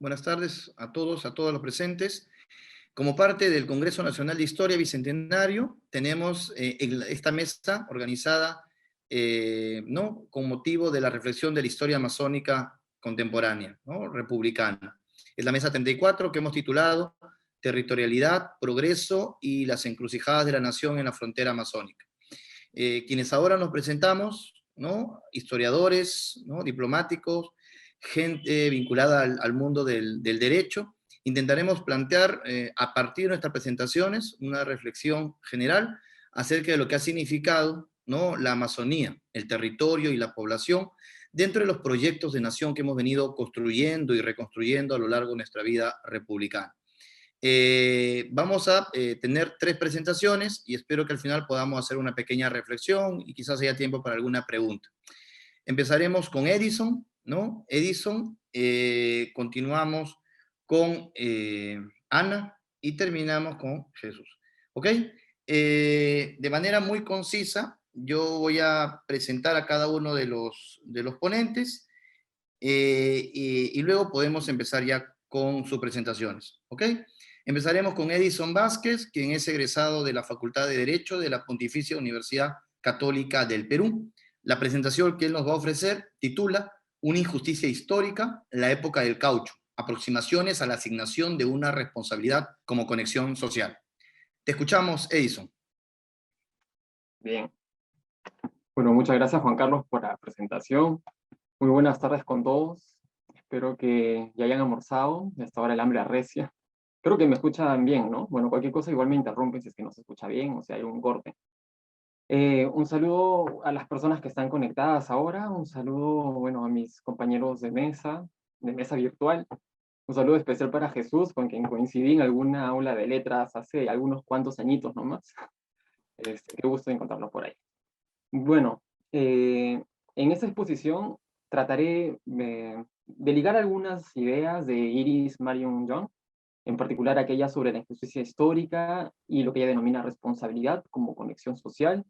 Buenas tardes a todos los presentes. Como parte del Congreso Nacional de Historia Bicentenario, tenemos esta mesa organizada ¿no? con motivo de la reflexión de la historia amazónica contemporánea, ¿no? republicana. Es la mesa 34 que hemos titulado Territorialidad, Progreso y las encrucijadas de la nación en la frontera amazónica. Quienes ahora nos presentamos, ¿no? historiadores, ¿no? diplomáticos, gente vinculada al mundo del derecho. Intentaremos plantear a partir de nuestras presentaciones una reflexión general acerca de lo que ha significado, ¿no? la Amazonía, el territorio y la población dentro de los proyectos de nación que hemos venido construyendo y reconstruyendo a lo largo de nuestra vida republicana. Vamos a tener 3 presentaciones y espero que al final podamos hacer una pequeña reflexión y quizás haya tiempo para alguna pregunta. Empezaremos con Edison, ¿no? Edison, continuamos con Ana y terminamos con Jesús. ¿Ok? De manera muy concisa, yo voy a presentar a cada uno de los ponentes y luego podemos empezar ya con sus presentaciones. ¿Ok? Empezaremos con Edison Vázquez, quien es egresado de la Facultad de Derecho de la Pontificia Universidad Católica del Perú. La presentación que él nos va a ofrecer titula Una injusticia histórica, la época del caucho, aproximaciones a la asignación de una responsabilidad como conexión social. Te escuchamos, Edison. Bien. Bueno, muchas gracias Juan Carlos por la presentación. Muy buenas tardes con todos. Espero que ya hayan almorzado. Hasta ahora el hambre arrecia. Creo que me escuchan bien, ¿no? Bueno, cualquier cosa igual me interrumpen si es que no se escucha bien o si hay un corte. Un saludo a las personas que están conectadas ahora. Un saludo, bueno, a mis compañeros de mesa virtual. Un saludo especial para Jesús, con quien coincidí en alguna aula de letras hace algunos cuantos añitos nomás. Qué gusto encontrarlo por ahí. Bueno, en esta exposición trataré de ligar algunas ideas de Iris Marion Young, en particular aquellas sobre la injusticia histórica y lo que ella denomina responsabilidad como conexión social,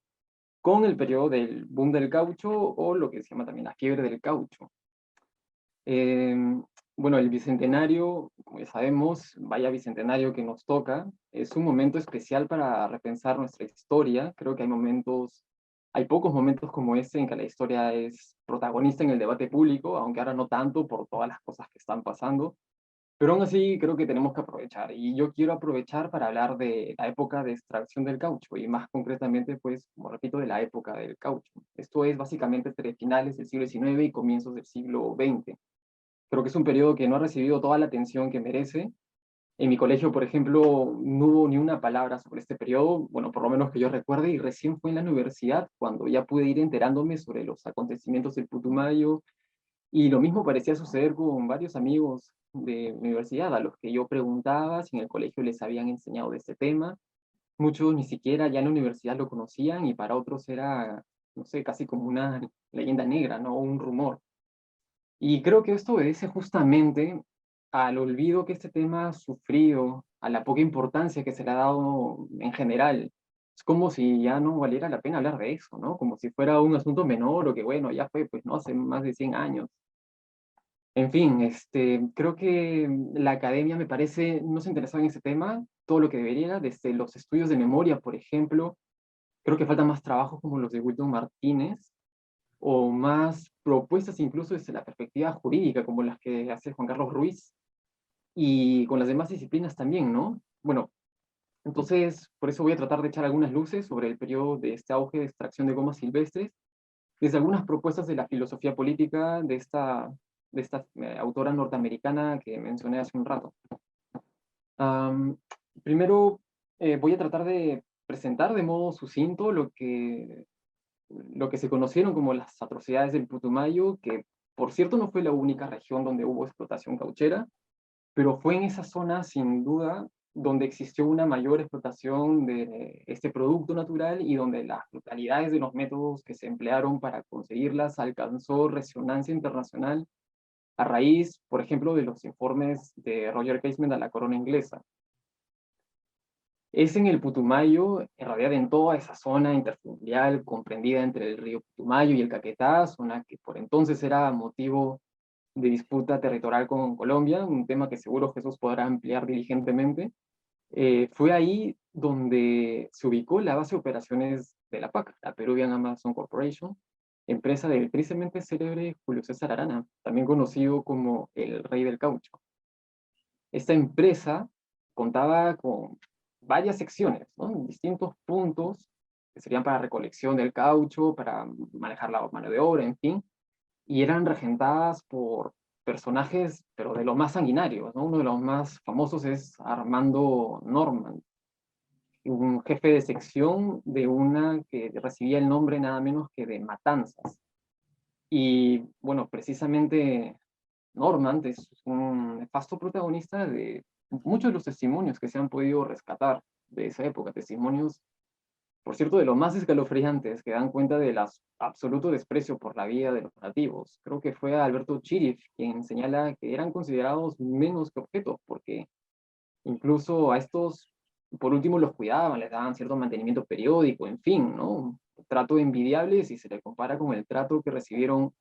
con el periodo del boom del caucho o lo que se llama también la fiebre del caucho. Bueno, el bicentenario, como ya sabemos, vaya bicentenario que nos toca, es un momento especial para repensar nuestra historia. Creo que hay pocos momentos como este en que la historia es protagonista en el debate público, aunque ahora no tanto por todas las cosas que están pasando, pero aún así creo que tenemos que aprovechar. Y yo quiero aprovechar para hablar de la época de extracción del caucho, y más concretamente, pues, como repito, de la época del caucho. Esto es básicamente entre finales del siglo XIX y comienzos del siglo XX. Creo que es un periodo que no ha recibido toda la atención que merece. En mi colegio, por ejemplo, no hubo ni una palabra sobre este periodo, bueno, por lo menos que yo recuerde, y recién fue en la universidad cuando ya pude ir enterándome sobre los acontecimientos del Putumayo, y lo mismo parecía suceder con varios amigos de mi universidad, a los que yo preguntaba si en el colegio les habían enseñado de este tema. Muchos ni siquiera ya en la universidad lo conocían, y para otros era, no sé, casi como una leyenda negra, ¿no? Un rumor. Y creo que esto obedece justamente al olvido que este tema ha sufrido, a la poca importancia que se le ha dado en general. Es como si ya no valiera la pena hablar de eso, ¿no? Como si fuera un asunto menor o que, bueno, ya fue, pues, ¿no? Hace más de 100 años. En fin, creo que la academia me parece no se interesaba en ese tema todo lo que debería, desde los estudios de memoria, por ejemplo. Creo que faltan más trabajos como los de Wilton Martínez, o más propuestas incluso desde la perspectiva jurídica, como las que hace Juan Carlos Ruiz, y con las demás disciplinas también, ¿no? Bueno, entonces, por eso voy a tratar de echar algunas luces sobre el periodo de este auge de extracción de gomas silvestres, desde algunas propuestas de la filosofía política de esta autora norteamericana que mencioné hace un rato. Am, Primero, voy a tratar de presentar de modo sucinto lo que se conocieron como las atrocidades del Putumayo, que por cierto no fue la única región donde hubo explotación cauchera, pero fue en esa zona sin duda donde existió una mayor explotación de este producto natural y donde las brutalidades de los métodos que se emplearon para conseguirlas alcanzó resonancia internacional a raíz, por ejemplo, de los informes de Roger Casement a la corona inglesa. Es en el Putumayo, en realidad en toda esa zona interfluvial comprendida entre el río Putumayo y el Caquetá, zona que por entonces era motivo de disputa territorial con Colombia, un tema que seguro Jesús podrá ampliar diligentemente. Fue ahí donde se ubicó la base de operaciones de la PAC, la Peruvian Amazon Corporation, empresa del tristemente célebre Julio César Arana, también conocido como el Rey del Caucho. Esta empresa contaba con varias secciones, ¿no? En distintos puntos, que serían para recolección del caucho, para manejar la mano de obra, en fin, y eran regentadas por personajes, pero de los más sanguinarios, ¿no? Uno de los más famosos es Armando Norman, un jefe de sección de una que recibía el nombre nada menos que de Matanzas. Y bueno, precisamente Norman es un nefasto protagonista de muchos de los testimonios que se han podido rescatar de esa época, testimonios, por cierto, de los más escalofriantes, que dan cuenta del absoluto desprecio por la vida de los nativos. Creo que fue Alberto Chirif quien señala que eran considerados menos que objetos, porque incluso a estos, por último, los cuidaban, les daban cierto mantenimiento periódico, en fin, ¿no? Un trato envidiable si se le compara con el trato que recibieron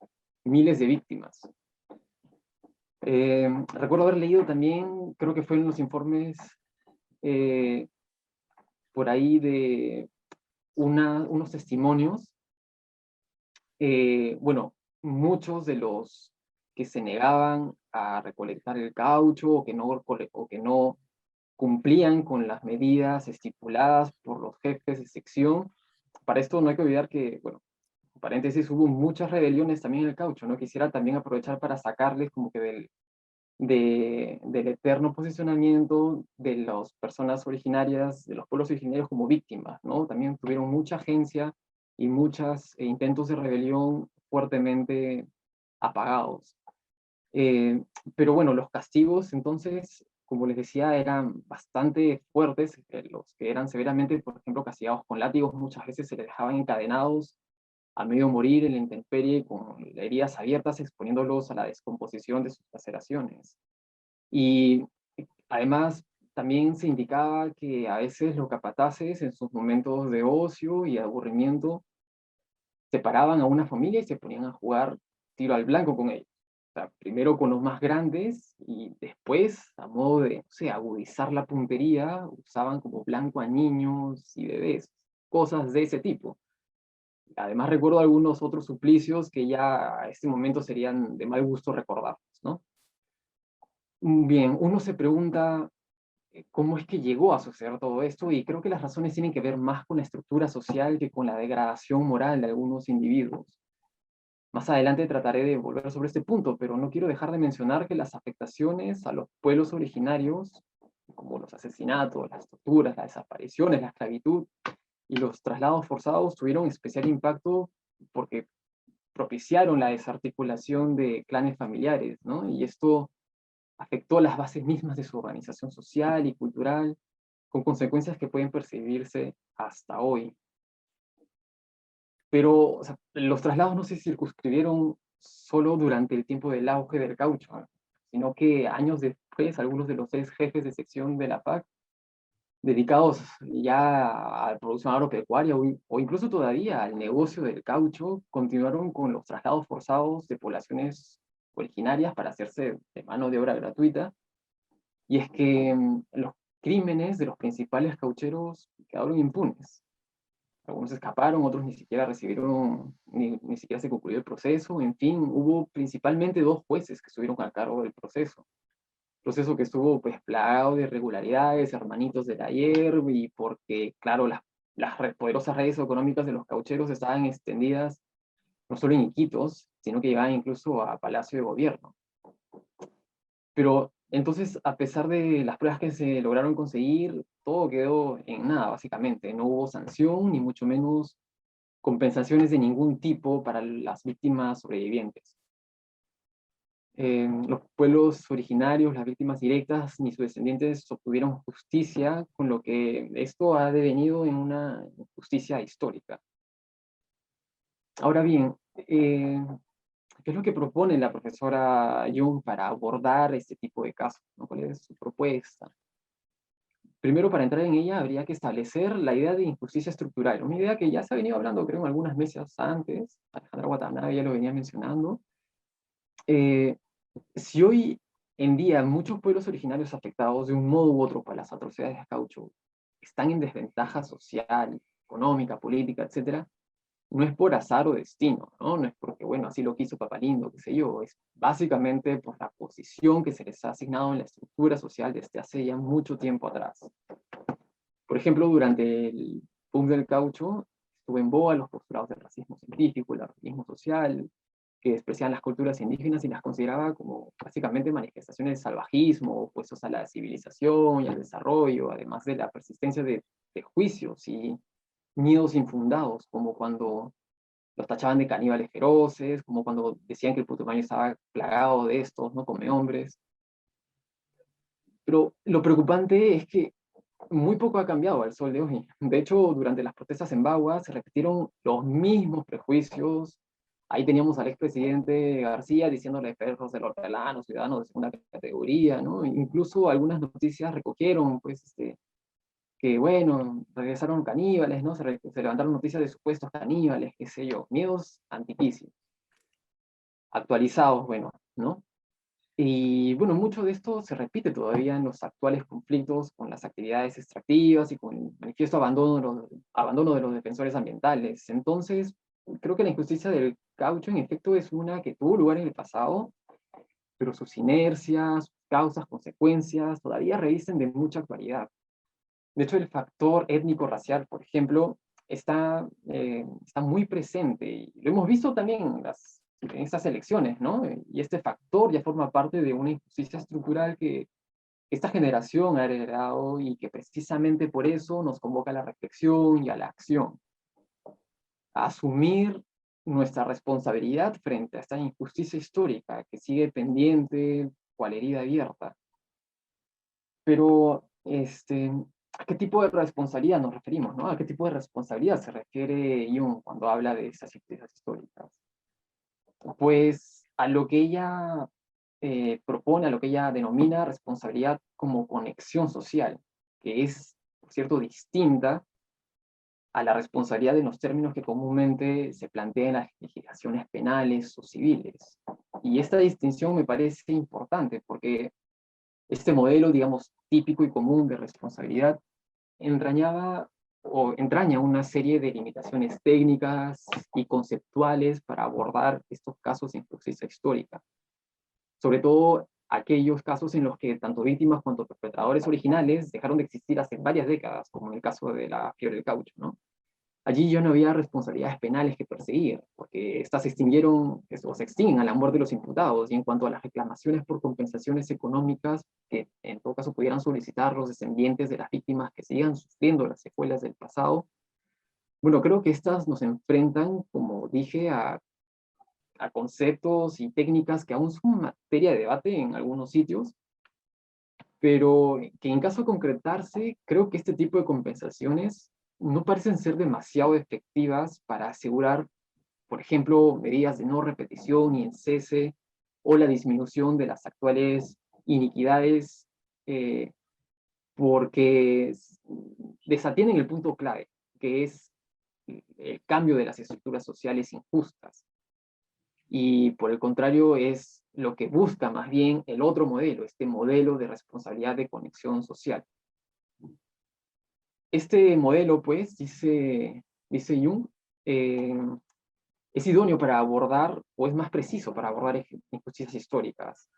miles de víctimas. Recuerdo haber leído también, creo que fue en los informes por ahí de unos testimonios. Bueno, muchos de los que se negaban a recolectar el caucho o que no cumplían con las medidas estipuladas por los jefes de sección. Para esto no hay que olvidar que, bueno, en paréntesis, hubo muchas rebeliones también en el caucho, ¿no? Quisiera también aprovechar para sacarles como que del eterno posicionamiento de las personas originarias, de los pueblos originarios como víctimas, ¿no? También tuvieron mucha agencia y muchos intentos de rebelión fuertemente apagados. Eh, pero bueno, los castigos entonces, como les decía, eran bastante fuertes. Los que eran severamente, por ejemplo, castigados con látigos, muchas veces se les dejaban encadenados a medio morir en la intemperie con heridas abiertas, exponiéndolos a la descomposición de sus laceraciones. Y además también se indicaba que a veces los capataces en sus momentos de ocio y aburrimiento separaban a una familia y se ponían a jugar tiro al blanco con ellos. O sea, primero con los más grandes y después, a modo de, no sé, agudizar la puntería, usaban como blanco a niños y bebés, cosas de ese tipo. Además recuerdo algunos otros suplicios que ya a este momento serían de mal gusto recordarlos, ¿no? Bien, uno se pregunta cómo es que llegó a suceder todo esto, y creo que las razones tienen que ver más con la estructura social que con la degradación moral de algunos individuos. Más adelante trataré de volver sobre este punto, pero no quiero dejar de mencionar que las afectaciones a los pueblos originarios, como los asesinatos, las torturas, las desapariciones, la esclavitud y los traslados forzados, tuvieron especial impacto porque propiciaron la desarticulación de clanes familiares, ¿no? Y esto afectó las bases mismas de su organización social y cultural, con consecuencias que pueden percibirse hasta hoy. Pero o sea, los traslados no se circunscribieron solo durante el tiempo del auge del caucho, ¿no? Sino que años después, algunos de los ex jefes de sección de la PAC, dedicados ya a la producción agropecuaria o incluso todavía al negocio del caucho, continuaron con los traslados forzados de poblaciones originarias para hacerse de mano de obra gratuita. Y es que los crímenes de los principales caucheros quedaron impunes. Algunos escaparon, otros ni siquiera recibieron, ni siquiera se concluyó el proceso. En fin, hubo principalmente dos jueces que estuvieron a cargo del proceso. Proceso que estuvo pues plagado de irregularidades, hermanitos del ayer, y porque, claro, las poderosas redes económicas de los caucheros estaban extendidas no solo en Iquitos, sino que llegaban incluso a Palacio de Gobierno. Pero entonces, a pesar de las pruebas que se lograron conseguir, todo quedó en nada, básicamente. No hubo sanción, ni mucho menos compensaciones de ningún tipo para las víctimas sobrevivientes. Los pueblos originarios, las víctimas directas, ni sus descendientes obtuvieron justicia, con lo que esto ha devenido en una justicia histórica. Ahora bien, ¿qué es lo que propone la profesora Jung para abordar este tipo de casos, ¿no? ¿Cuál es su propuesta? Primero, para entrar en ella, habría que establecer la idea de injusticia estructural, una idea que ya se ha venido hablando, creo, en algunas mesas antes. Alejandra Watanabe ya lo venía mencionando. Si hoy en día muchos pueblos originarios afectados de un modo u otro por las atrocidades de Caucho están en desventaja social, económica, política, etcétera, no es por azar o destino, ¿no? No es porque, bueno, así lo quiso Papalindo, qué sé yo, es básicamente por la posición que se les ha asignado en la estructura social desde hace ya mucho tiempo atrás. Por ejemplo, durante el boom del caucho, estuvo en boga los postulados del racismo científico, el racismo social, que despreciaban las culturas indígenas y las consideraba como básicamente manifestaciones de salvajismo, opuestos a la civilización y al desarrollo, además de la persistencia de juicios y miedos infundados, como cuando los tachaban de caníbales feroces, como cuando decían que el Putumayo estaba plagado de estos, no come hombres. Pero lo preocupante es que muy poco ha cambiado al sol de hoy. De hecho, durante las protestas en Bagua se repitieron los mismos prejuicios. Ahí teníamos al expresidente García diciéndole perros del hortelano, ciudadanos de segunda categoría, ¿no? Incluso algunas noticias recogieron, pues, que bueno, regresaron caníbales, ¿no? Se levantaron noticias de supuestos caníbales, qué sé yo, miedos antiquísimos, actualizados, bueno, ¿no? Y bueno, mucho de esto se repite todavía en los actuales conflictos con las actividades extractivas y con el manifiesto abandono de los defensores ambientales. Entonces, creo que la injusticia del caucho en efecto es una que tuvo lugar en el pasado, pero sus inercias, sus causas, consecuencias todavía revisten de mucha actualidad. De hecho, el factor étnico-racial, por ejemplo, está muy presente y lo hemos visto también en estas elecciones, ¿no? Y este factor ya forma parte de una injusticia estructural que esta generación ha heredado y que precisamente por eso nos convoca a la reflexión y a la acción, a asumir nuestra responsabilidad frente a esta injusticia histórica que sigue pendiente, cual herida abierta. Pero, ¿a qué tipo de responsabilidad nos referimos, no? ¿A qué tipo de responsabilidad se refiere Jung cuando habla de esas injusticias históricas? Pues a lo que ella propone, a lo que ella denomina responsabilidad como conexión social, que es, por cierto, distinta a la responsabilidad en los términos que comúnmente se plantean en las legislaciones penales o civiles. Y esta distinción me parece importante porque este modelo, digamos, típico y común de responsabilidad entrañaba o entraña una serie de limitaciones técnicas y conceptuales para abordar estos casos de injusticia histórica. Sobre todo aquellos casos en los que tanto víctimas cuanto perpetradores originales dejaron de existir hace varias décadas, como en el caso de la fiebre del caucho, ¿no? Allí ya no había responsabilidades penales que perseguir, porque estas se extinguieron o se extinguen a la muerte de los imputados, y en cuanto a las reclamaciones por compensaciones económicas, que en todo caso pudieran solicitar los descendientes de las víctimas que sigan sufriendo las secuelas del pasado, bueno, creo que estas nos enfrentan, como dije, a conceptos y técnicas que aún son materia de debate en algunos sitios, pero que en caso de concretarse, creo que este tipo de compensaciones no parecen ser demasiado efectivas para asegurar, por ejemplo, medidas de no repetición y en cese, o la disminución de las actuales iniquidades, eh, porque desatienden el punto clave, que es el cambio de las estructuras sociales injustas. Y por el contrario es lo que busca más bien el otro modelo, este modelo de responsabilidad de conexión social. Este modelo, pues, dice Jung, eh, es idóneo para abordar, o es más preciso para abordar injusticias históricas.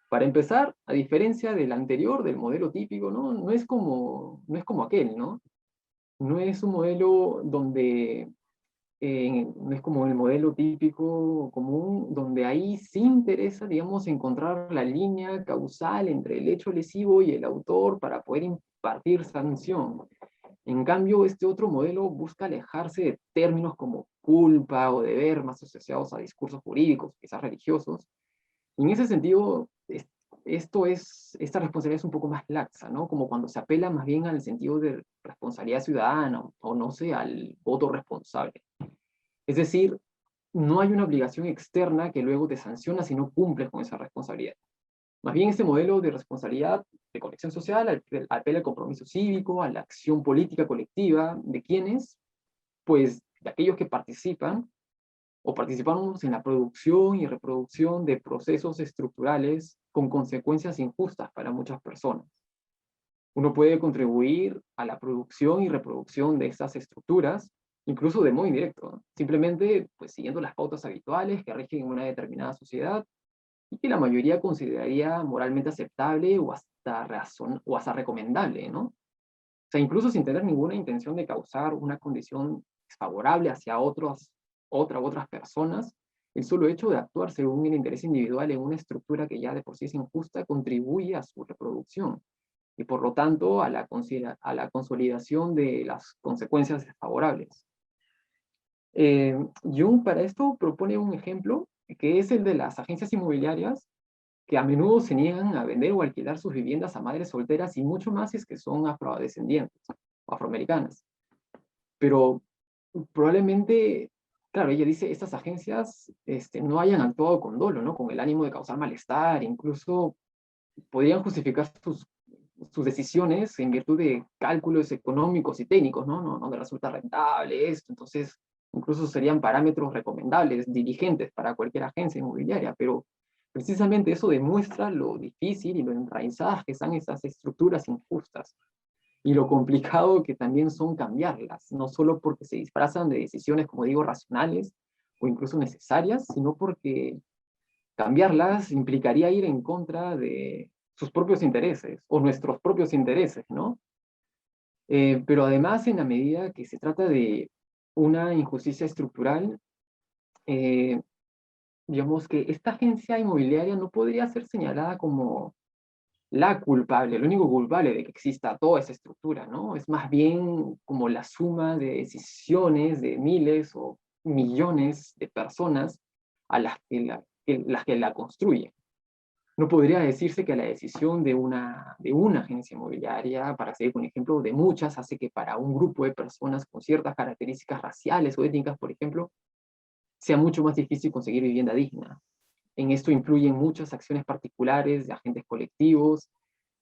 Para empezar, a diferencia del anterior, del modelo típico, ¿no? No es como aquel, ¿no? No es un modelo donde no es como el modelo típico común, donde ahí sí interesa, digamos, encontrar la línea causal entre el hecho lesivo y el autor para poder impartir sanción. En cambio, este otro modelo busca alejarse de términos como culpa o deber, más asociados a discursos jurídicos, quizás religiosos. Y en ese sentido, esta responsabilidad es un poco más laxa, ¿no? Como cuando se apela más bien al sentido de responsabilidad ciudadana o no sé, al voto responsable. Es decir, no hay una obligación externa que luego te sanciona si no cumples con esa responsabilidad. Más bien este modelo de responsabilidad de conexión social apela al compromiso cívico, a la acción política colectiva de quienes, pues, de aquellos que participan o participamos en la producción y reproducción de procesos estructurales con consecuencias injustas para muchas personas. Uno puede contribuir a la producción y reproducción de estas estructuras, incluso de modo indirecto, ¿no? Simplemente pues, siguiendo las pautas habituales que rigen una determinada sociedad y que la mayoría consideraría moralmente aceptable o hasta recomendable, ¿no? O sea, incluso sin tener ninguna intención de causar una condición desfavorable hacia otras personas, el solo hecho de actuar según el interés individual en una estructura que ya de por sí es injusta contribuye a su reproducción y por lo tanto a a la consolidación de las consecuencias desfavorables. Jung para esto propone un ejemplo que es el de las agencias inmobiliarias que a menudo se niegan a vender o alquilar sus viviendas a madres solteras y mucho más si es que son afrodescendientes o afroamericanas. Pero probablemente, claro, ella dice, estas agencias no hayan actuado con dolo, ¿no? Con el ánimo de causar malestar, incluso podrían justificar sus decisiones en virtud de cálculos económicos y técnicos, ¿no? No me resulta rentable esto, entonces incluso serían parámetros recomendables, dirigentes para cualquier agencia inmobiliaria, pero precisamente eso demuestra lo difícil y lo enraizadas que están esas estructuras injustas y lo complicado que también son cambiarlas, no solo porque se disfrazan de decisiones, como digo, racionales o incluso necesarias, sino porque cambiarlas implicaría ir en contra de sus propios intereses o nuestros propios intereses, ¿no? Pero además, en la medida que se trata de una injusticia estructural, eh, digamos que esta agencia inmobiliaria no podría ser señalada como la culpable, el único culpable de que exista toda esa estructura, ¿no? Es más bien como la suma de decisiones de miles o millones de personas a las que la construyen. No podría decirse que la decisión de una agencia inmobiliaria, para seguir con el ejemplo de muchas, hace que para un grupo de personas con ciertas características raciales o étnicas, por ejemplo, sea mucho más difícil conseguir vivienda digna. En esto influyen muchas acciones particulares de agentes colectivos,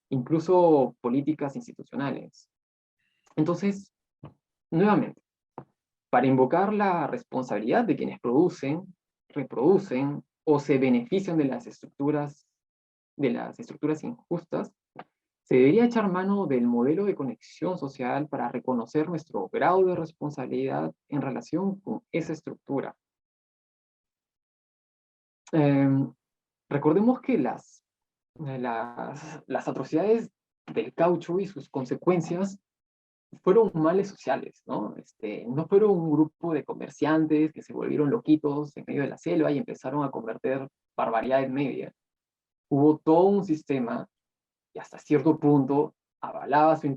incluso políticas institucionales. Entonces, nuevamente, para invocar la responsabilidad de quienes producen, reproducen o se benefician de las estructuras injustas, se debería echar mano del modelo de conexión social para reconocer nuestro grado de responsabilidad en relación con esa estructura. Eh, Recordemos que las atrocidades del caucho y sus consecuencias fueron males sociales, ¿no? No fueron un grupo de comerciantes que se volvieron loquitos en medio de la selva y empezaron a convertir barbaridad en media. Hubo todo un sistema y hasta cierto punto avalaba su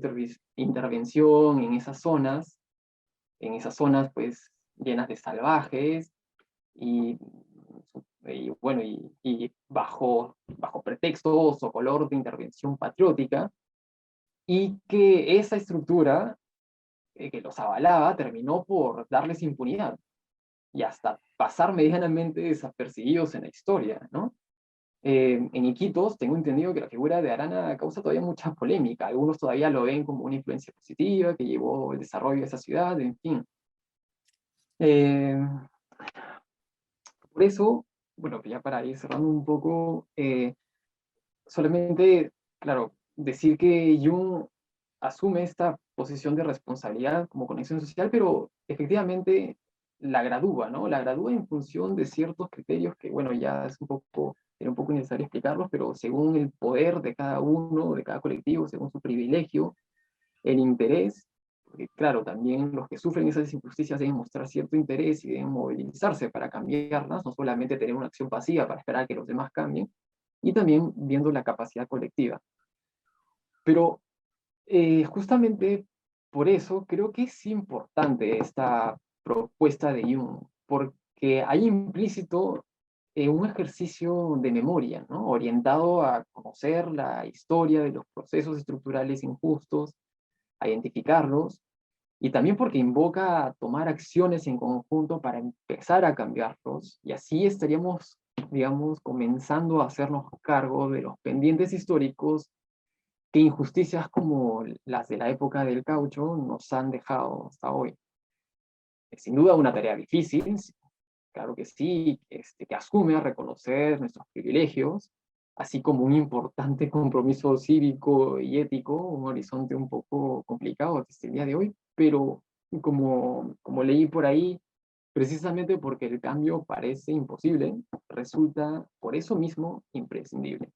intervención en esas zonas pues llenas de salvajes y, bueno, y bajo pretextos o color de intervención patriótica, y que esa estructura que los avalaba terminó por darles impunidad y hasta pasar medianamente desapercibidos en la historia, ¿no? En Iquitos tengo entendido que la figura de Arana causa todavía mucha polémica. Algunos todavía lo ven como una influencia positiva que llevó el desarrollo de esa ciudad, en fin. Eh, por eso, bueno, ya para ir cerrando un poco, solamente, claro, decir que Jung asume esta posición de responsabilidad como conexión social, pero efectivamente la gradúa, ¿no? La gradúa en función de ciertos criterios que, bueno, ya era un poco innecesario explicarlos, pero según el poder de cada uno, de cada colectivo, según su privilegio, el interés, porque claro, también los que sufren esas injusticias deben mostrar cierto interés y deben movilizarse para cambiarlas, no solamente tener una acción pasiva para esperar a que los demás cambien, y también viendo la capacidad colectiva. Pero justamente por eso creo que es importante esta propuesta de Jung, porque hay implícito un ejercicio de memoria, ¿no? Orientado a conocer la historia de los procesos estructurales injustos, a identificarlos, y también porque invoca a tomar acciones en conjunto para empezar a cambiarlos, y así estaríamos, digamos, comenzando a hacernos cargo de los pendientes históricos que injusticias como las de la época del caucho nos han dejado hasta hoy. Es sin duda una tarea difícil, claro que sí, que asume a reconocer nuestros privilegios, así como un importante compromiso cívico y ético, un horizonte un poco complicado desde el día de hoy, pero como leí por ahí, precisamente porque el cambio parece imposible, resulta por eso mismo imprescindible.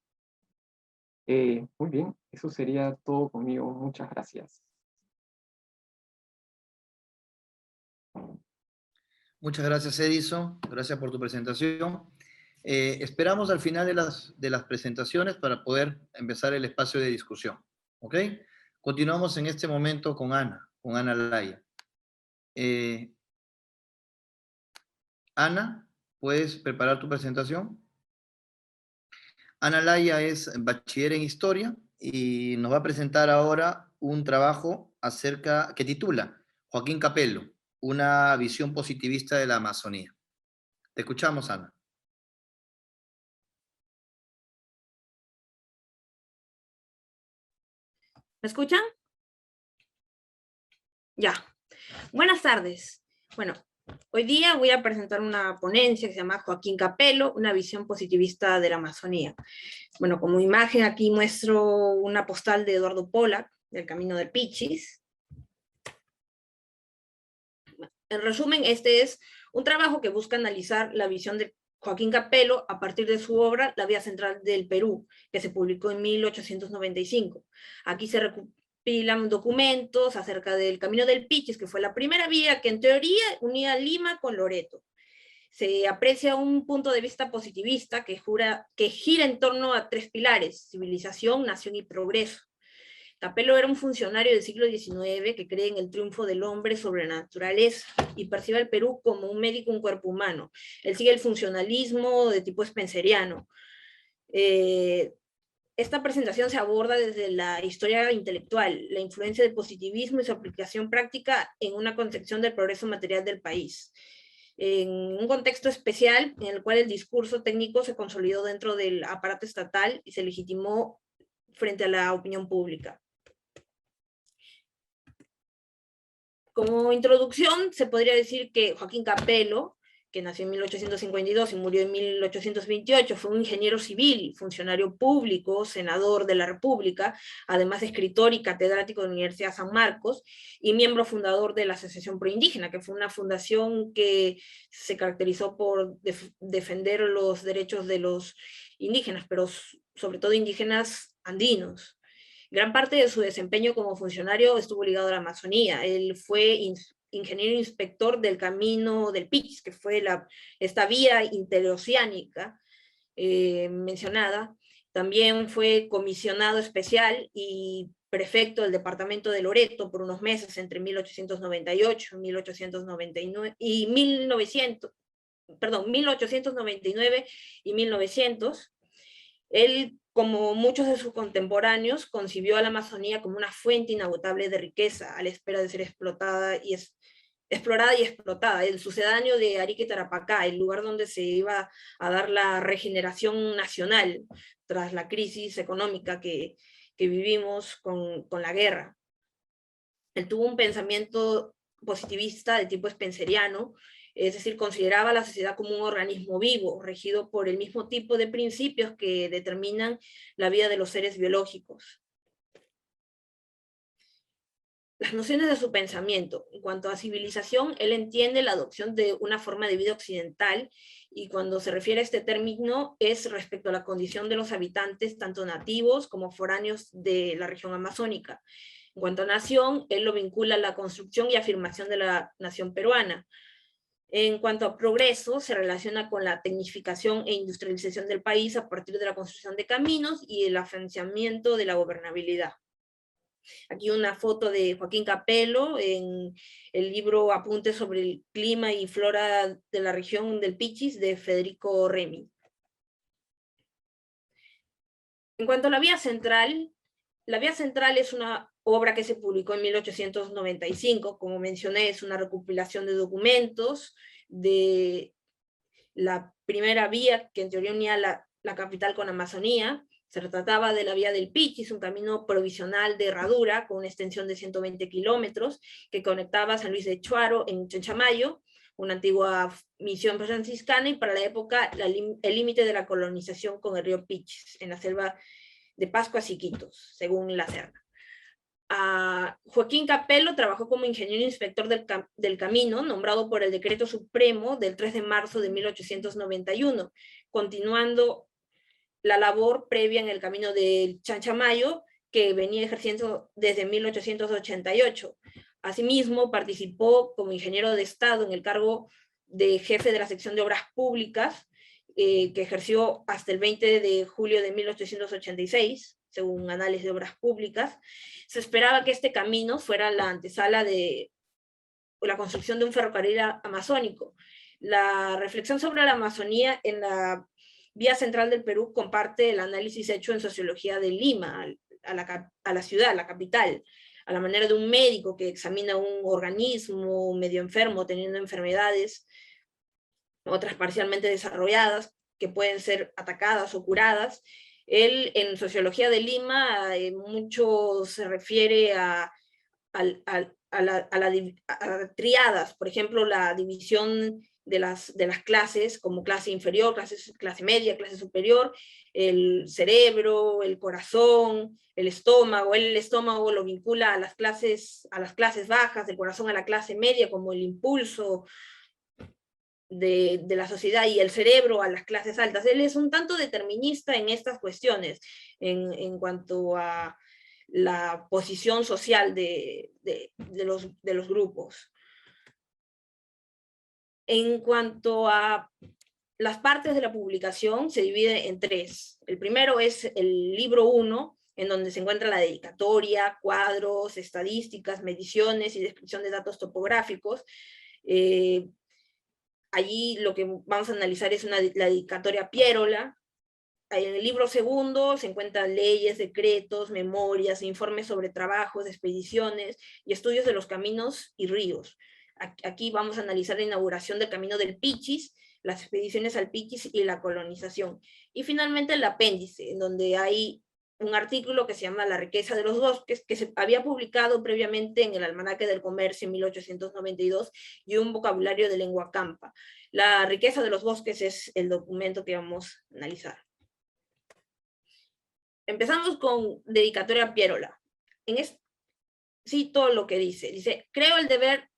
Muy bien, eso sería todo conmigo. Muchas gracias. Muchas gracias, Edison. Gracias por tu presentación. Esperamos al final de las presentaciones para poder empezar el espacio de discusión. ¿Ok? Continuamos en este momento con Ana Laya. Ana, ¿puedes preparar tu presentación? Ana Laya es bachiller en historia y nos va a presentar ahora un trabajo que titula Joaquín Capello, una visión positivista de la Amazonía. Te escuchamos, Ana. ¿Me escuchan? Ya. Buenas tardes. Bueno, hoy día voy a presentar una ponencia que se llama Joaquín Capello, una visión positivista de la Amazonía. Bueno, como imagen aquí muestro una postal de Eduardo Pollack, del Camino del Pichis. En resumen, este es un trabajo que busca analizar la visión de Joaquín Capello a partir de su obra La Vía Central del Perú, que se publicó en 1895. Aquí se recopilan documentos acerca del Camino del Pichis, que fue la primera vía que en teoría unía Lima con Loreto. Se aprecia un punto de vista positivista que gira en torno a tres pilares: civilización, nación y progreso. Capello era un funcionario del siglo XIX que cree en el triunfo del hombre sobre la naturaleza y percibe al Perú como un médico, un cuerpo humano. Él sigue el funcionalismo de tipo spenceriano. Esta presentación se aborda desde la historia intelectual, la influencia del positivismo y su aplicación práctica en una concepción del progreso material del país, en un contexto especial en el cual el discurso técnico se consolidó dentro del aparato estatal y se legitimó frente a la opinión pública. Como introducción, se podría decir que Joaquín Capello, que nació en 1852 y murió en 1828, fue un ingeniero civil, funcionario público, senador de la República, además escritor y catedrático de la Universidad San Marcos, y miembro fundador de la Asociación Proindígena, que fue una fundación que se caracterizó por defender los derechos de los indígenas, pero sobre todo indígenas andinos. Gran parte de su desempeño como funcionario estuvo ligado a la Amazonía. Él fue ingeniero inspector del Camino del Pichis, que fue esta vía interoceánica mencionada. También fue comisionado especial y prefecto del departamento de Loreto por unos meses entre 1898 y 1899 y 1900. Él, como muchos de sus contemporáneos, concibió a la Amazonía como una fuente inagotable de riqueza, a la espera de ser explorada y explotada, el sucedáneo de Arica y Tarapacá, el lugar donde se iba a dar la regeneración nacional tras la crisis económica que vivimos con la guerra. Él tuvo un pensamiento positivista de tipo spenceriano, es decir, consideraba a la sociedad como un organismo vivo, regido por el mismo tipo de principios que determinan la vida de los seres biológicos. Las nociones de su pensamiento. En cuanto a civilización, él entiende la adopción de una forma de vida occidental, y cuando se refiere a este término es respecto a la condición de los habitantes, tanto nativos como foráneos de la región amazónica. En cuanto a nación, él lo vincula a la construcción y afirmación de la nación peruana. En cuanto a progreso, se relaciona con la tecnificación e industrialización del país a partir de la construcción de caminos y el afianzamiento de la gobernabilidad. Aquí una foto de Joaquín Capello en el libro Apuntes sobre el clima y flora de la región del Pichis, de Federico Remy. En cuanto a la Vía Central es una obra que se publicó en 1895, como mencioné, es una recopilación de documentos de la primera vía que en teoría unía la capital con Amazonía. Se trataba de la vía del Pichis, un camino provisional de herradura con una extensión de 120 kilómetros que conectaba San Luis de Chuaro en Chanchamayo una antigua misión franciscana, y para la época el límite de la colonización con el río Pichis, en la selva de Pascuas y Iquitos, según la Serna. Joaquín Capello trabajó como ingeniero inspector del camino, nombrado por el Decreto Supremo del 3 de marzo de 1891, continuando la labor previa en el camino del Chanchamayo, que venía ejerciendo desde 1888. Asimismo, participó como ingeniero de Estado en el cargo de jefe de la sección de obras públicas, que ejerció hasta el 20 de julio de 1886, según Análisis de Obras Públicas. Se esperaba que este camino fuera la antesala de la construcción de un ferrocarril amazónico. La reflexión sobre la Amazonía en la Vía Central del Perú comparte el análisis hecho en Sociología de Lima, a la ciudad, a la capital, a la manera de un médico que examina un organismo medio enfermo, teniendo enfermedades, otras parcialmente desarrolladas, que pueden ser atacadas o curadas. Él, en Sociología de Lima, mucho se refiere a triadas, por ejemplo, la división de las clases, como clase inferior, clase media, clase superior, el cerebro, el corazón, el estómago. Él el estómago lo vincula a las clases bajas, el corazón a la clase media, como el impulso de la sociedad, y el cerebro a las clases altas. Él es un tanto determinista en estas cuestiones, en cuanto a la posición social de los grupos. En cuanto a las partes de la publicación, se divide en tres. El primero es el libro 1, en donde se encuentra la dedicatoria, cuadros, estadísticas, mediciones y descripción de datos topográficos. Allí lo que vamos a analizar es la dedicatoria Piérola. En el libro segundo se encuentran leyes, decretos, memorias, informes sobre trabajos, expediciones y estudios de los caminos y ríos. Aquí vamos a analizar la inauguración del camino del Pichis, las expediciones al Pichis y la colonización. Y finalmente el apéndice, en donde hay un artículo que se llama La riqueza de los bosques, que se había publicado previamente en el Almanaque del Comercio en 1892, y un vocabulario de lengua campa. La riqueza de los bosques es el documento que vamos a analizar. Empezamos con dedicatoria a Piérola. Cito lo que dice, creo el deber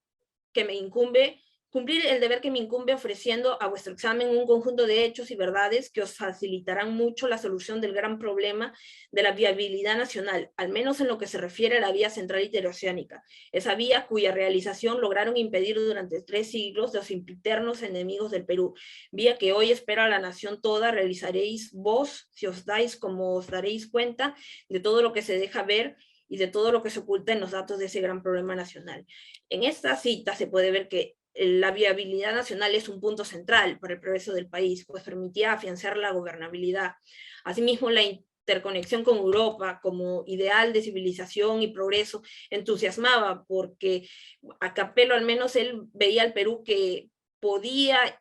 que me incumbe, cumplir el deber que me incumbe ofreciendo a vuestro examen un conjunto de hechos y verdades que os facilitarán mucho la solución del gran problema de la viabilidad nacional, al menos en lo que se refiere a la vía central interoceánica, esa vía cuya realización lograron impedir durante 3 siglos los impiternos enemigos del Perú, vía que hoy espera a la nación toda. Realizaréis vos, si os dais como os daréis cuenta de todo lo que se deja ver y de todo lo que se oculta en los datos de ese gran problema nacional. En esta cita se puede ver que la viabilidad nacional es un punto central para el progreso del país, pues permitía afianzar la gobernabilidad. Asimismo, la interconexión con Europa como ideal de civilización y progreso entusiasmaba, porque a Capello al menos él veía al Perú que podía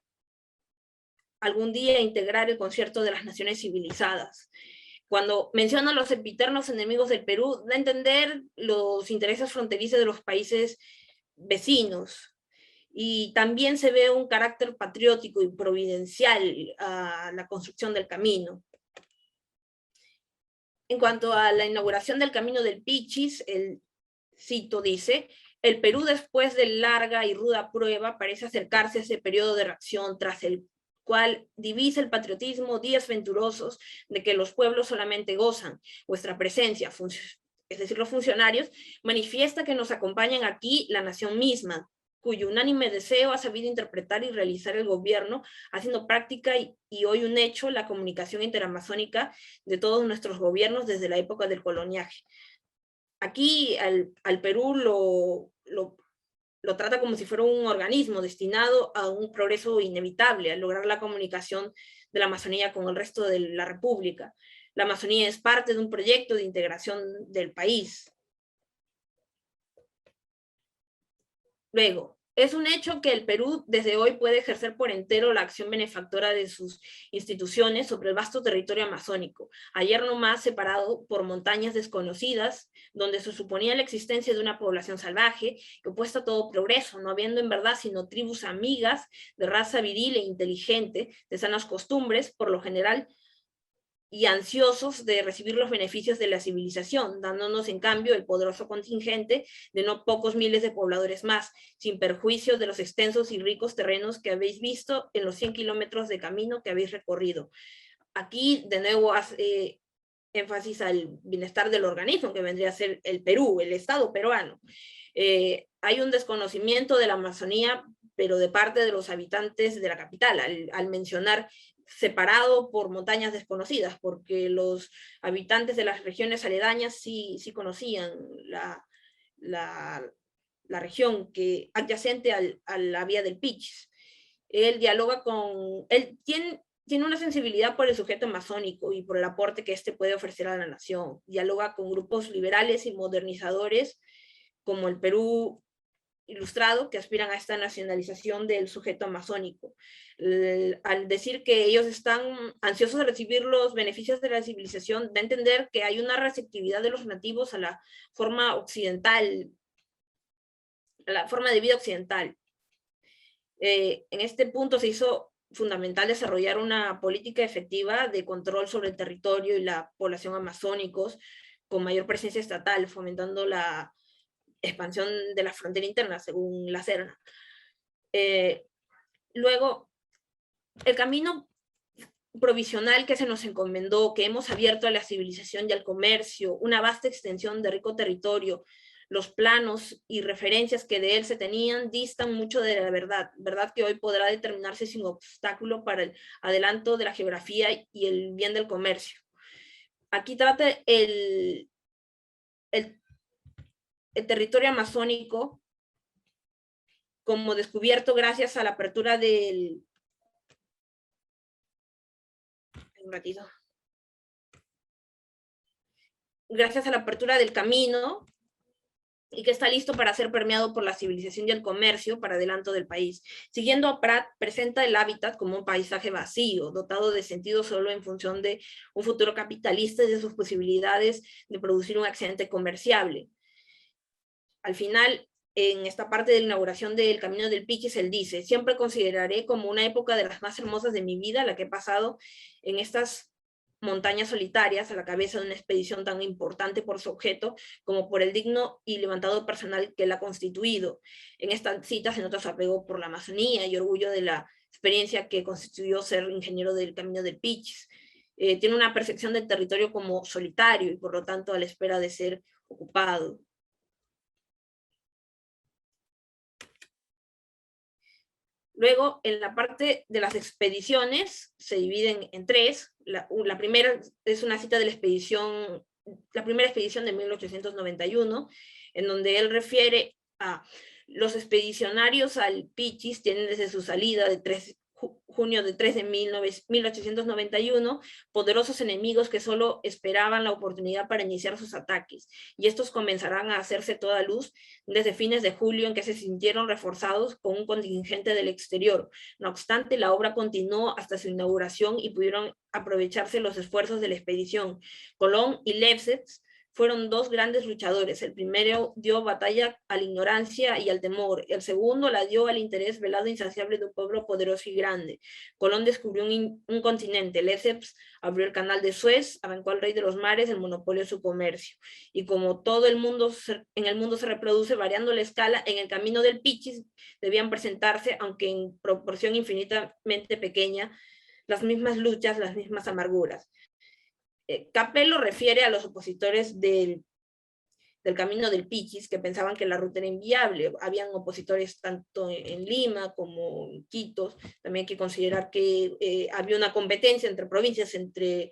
algún día integrar el concierto de las naciones civilizadas. Cuando menciona los sempiternos enemigos del Perú, da a entender los intereses fronterizos de los países vecinos. Y también se ve un carácter patriótico y providencial a la construcción del camino. En cuanto a la inauguración del camino del Pichis, el cito dice, el Perú, después de larga y ruda prueba, parece acercarse a ese periodo de reacción tras el cual divisa el patriotismo días venturosos de que los pueblos solamente gozan. Vuestra presencia, es decir, los funcionarios, manifiesta que nos acompañan aquí la nación misma, cuyo unánime deseo ha sabido interpretar y realizar el gobierno, haciendo práctica y hoy un hecho la comunicación interamazónica de todos nuestros gobiernos desde la época del coloniaje. Aquí al Perú lo trata como si fuera un organismo destinado a un progreso inevitable, a lograr la comunicación de la Amazonía con el resto de la República. La Amazonía es parte de un proyecto de integración del país. Luego, Es un hecho que el Perú desde hoy puede ejercer por entero la acción benefactora de sus instituciones sobre el vasto territorio amazónico, ayer nomás separado por montañas desconocidas, donde se suponía la existencia de una población salvaje, opuesta a todo progreso, no habiendo en verdad sino tribus amigas, de raza viril e inteligente, de sanas costumbres, por lo general, y ansiosos de recibir los beneficios de la civilización, dándonos en cambio el poderoso contingente de no pocos miles de pobladores más, sin perjuicio de los extensos y ricos terrenos que habéis visto en los 100 kilómetros de camino que habéis recorrido. Aquí, de nuevo, hace énfasis al bienestar del organismo, que vendría a ser el Perú, el Estado peruano. Hay un desconocimiento de la Amazonía, pero de parte de los habitantes de la capital, al mencionar separado por montañas desconocidas, porque los habitantes de las regiones aledañas sí conocían la región que adyacente a la vía del Pichis. Él dialoga con, él tiene una sensibilidad por el sujeto amazónico y por el aporte que éste puede ofrecer a la nación. Dialoga con grupos liberales y modernizadores como el Perú Ilustrado, que aspiran a esta nacionalización del sujeto amazónico. Al decir que ellos están ansiosos de recibir los beneficios de la civilización, da a entender que hay una receptividad de los nativos a la forma occidental, a la forma de vida occidental. En este punto se hizo fundamental desarrollar una política efectiva de control sobre el territorio y la población amazónicos con mayor presencia estatal, fomentando la expansión de la frontera interna, según la Serna. Luego, el camino provisional que se nos encomendó, que hemos abierto a la civilización y al comercio, una vasta extensión de rico territorio, los planos y referencias que de él se tenían distan mucho de la verdad que hoy podrá determinarse sin obstáculo para el adelanto de la geografía y el bien del comercio. Aquí trata el territorio amazónico como descubierto gracias a la apertura del... Un ratito. Gracias a la apertura del camino y que está listo para ser permeado por la civilización y el comercio para adelanto del país. Siguiendo a Prat, presenta el hábitat como un paisaje vacío, dotado de sentido solo en función de un futuro capitalista y de sus posibilidades de producir un accidente comerciable. Al final, en esta parte de la inauguración del Camino del Pichis, él dice: siempre consideraré como una época de las más hermosas de mi vida la que he pasado en estas montañas solitarias a la cabeza de una expedición tan importante por su objeto como por el digno y levantado personal que la ha constituido. En esta cita se nota su apego por la Amazonía y orgullo de la experiencia que constituyó ser ingeniero del Camino del Pichis. Tiene una percepción del territorio como solitario y por lo tanto a la espera de ser ocupado. Luego, en la parte de las expediciones, se dividen en tres. La primera es una cita de la expedición, la primera expedición de 1891, en donde él refiere a los expedicionarios al Pichis tienen desde su salida de junio de 3 de 1891, poderosos enemigos que solo esperaban la oportunidad para iniciar sus ataques, y estos comenzarán a hacerse toda luz desde fines de julio, en que se sintieron reforzados con un contingente del exterior. No obstante, la obra continuó hasta su inauguración y pudieron aprovecharse los esfuerzos de la expedición. Colón y Lesseps fueron dos grandes luchadores. El primero dio batalla a la ignorancia y al temor. El segundo la dio al interés velado e insaciable de un pueblo poderoso y grande. Colón descubrió un continente. Lesseps abrió el canal de Suez, arrancó al rey de los mares el monopolio de su comercio. Y como todo el mundo en el mundo se reproduce variando la escala, en el camino del Pichis debían presentarse, aunque en proporción infinitamente pequeña, las mismas luchas, las mismas amarguras. Capello refiere a los opositores del Camino del Pichis que pensaban que la ruta era inviable. Habían opositores tanto en Lima como en Quito. También hay que considerar que había una competencia entre provincias, entre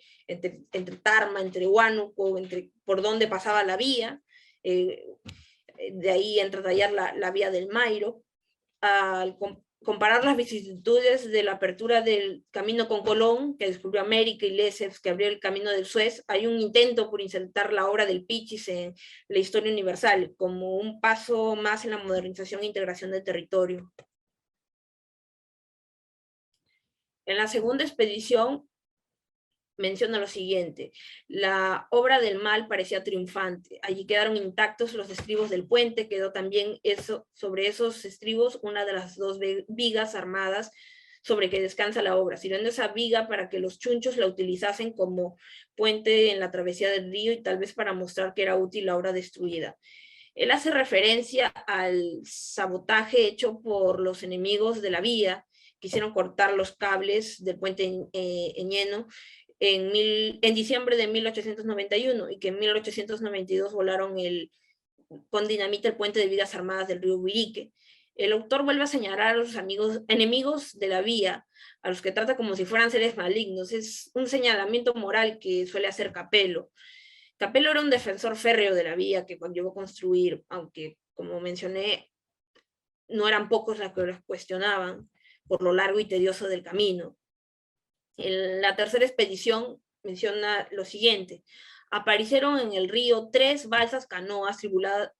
Tarma, entre Huánuco, por dónde pasaba la vía. De ahí entretallar la vía del Mairo. comparar las vicisitudes de la apertura del camino con Colón, que descubrió América, y Lesseps, que abrió el camino del Suez, hay un intento por insertar la obra del Pichis en la historia universal, como un paso más en la modernización e integración del territorio. En la segunda expedición menciona lo siguiente: la obra del mal parecía triunfante, allí quedaron intactos los estribos del puente, quedó también sobre esos estribos una de las dos vigas armadas sobre que descansa la obra, sirviendo esa viga para que los chunchos la utilizasen como puente en la travesía del río y tal vez para mostrar que era útil la obra destruida. Él hace referencia al sabotaje hecho por los enemigos de la vía, quisieron cortar los cables del puente Ñeno en diciembre de 1891, y que en 1892 volaron con dinamita el puente de vigas armadas del río Huirique. El autor vuelve a señalar a los enemigos de la vía, a los que trata como si fueran seres malignos. Es un señalamiento moral que suele hacer Capello. Capello era un defensor férreo de la vía que conllevó a construir, aunque, como mencioné, no eran pocos los que los cuestionaban por lo largo y tedioso del camino. En la tercera expedición menciona lo siguiente: aparecieron en el río 3 balsas canoas tripuladas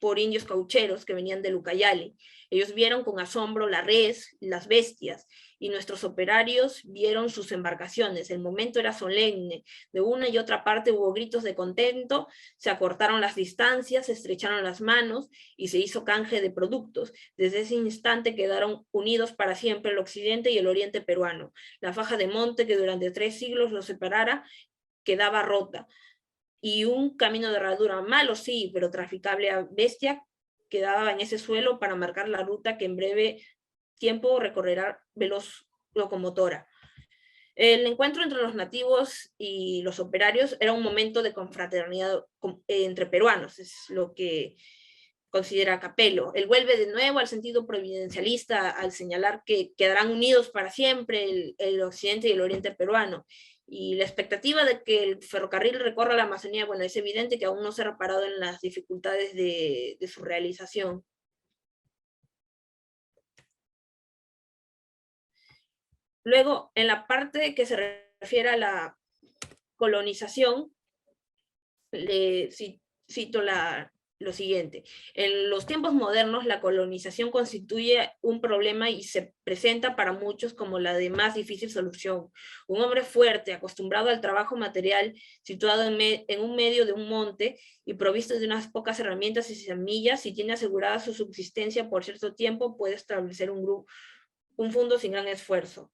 por indios caucheros que venían de Lucayale. Ellos vieron con asombro la res, las bestias, y nuestros operarios vieron sus embarcaciones. El momento era solemne, de una y otra parte hubo gritos de contento, se acortaron las distancias, se estrecharon las manos y se hizo canje de productos. Desde ese instante quedaron unidos para siempre el occidente y el oriente peruano. La faja de monte que durante 3 siglos los separara quedaba rota, y un camino de herradura, malo sí, pero traficable a bestia, quedaba en ese suelo para marcar la ruta que en breve tiempo recorrerá veloz locomotora. El encuentro entre los nativos y los operarios era un momento de confraternidad entre peruanos, es lo que considera Capello. Él vuelve de nuevo al sentido providencialista al señalar que quedarán unidos para siempre el occidente y el oriente peruano. Y la expectativa de que el ferrocarril recorra la Amazonía, bueno, es evidente que aún no se ha reparado en las dificultades de su realización. Luego, en la parte que se refiere a la colonización, cito lo siguiente: en los tiempos modernos la colonización constituye un problema y se presenta para muchos como la de más difícil solución. Un hombre fuerte, acostumbrado al trabajo material, situado en un medio de un monte y provisto de unas pocas herramientas y semillas, si tiene asegurada su subsistencia por cierto tiempo, puede establecer un fondo sin gran esfuerzo.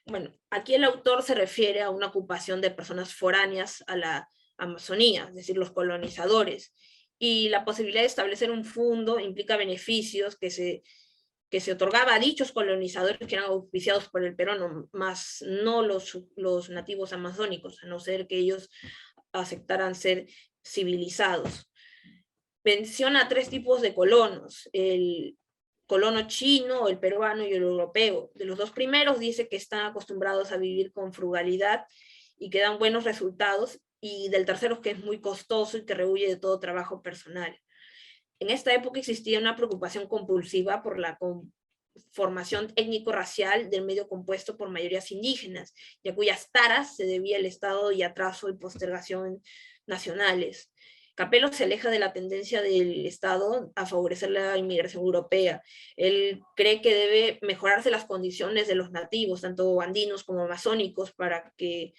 Bueno, aquí el autor se refiere a una ocupación de personas foráneas a la Amazonía, es decir, los colonizadores, y la posibilidad de establecer un fondo implica beneficios que se otorgaba a dichos colonizadores que eran auspiciados por el Perú, más no los nativos amazónicos, a no ser que ellos aceptaran ser civilizados. Menciona 3 tipos de colonos: el colono chino, el peruano y el europeo. De los 2 primeros dice que están acostumbrados a vivir con frugalidad y que dan buenos resultados, y del tercero, que es muy costoso y que rehuye de todo trabajo personal. En esta época existía una preocupación compulsiva por la formación étnico-racial del medio compuesto por mayorías indígenas, y a cuyas taras se debía el Estado y atraso y postergación nacionales. Capello se aleja de la tendencia del Estado a favorecer la inmigración europea. Él cree que debe mejorarse las condiciones de los nativos, tanto andinos como amazónicos, para que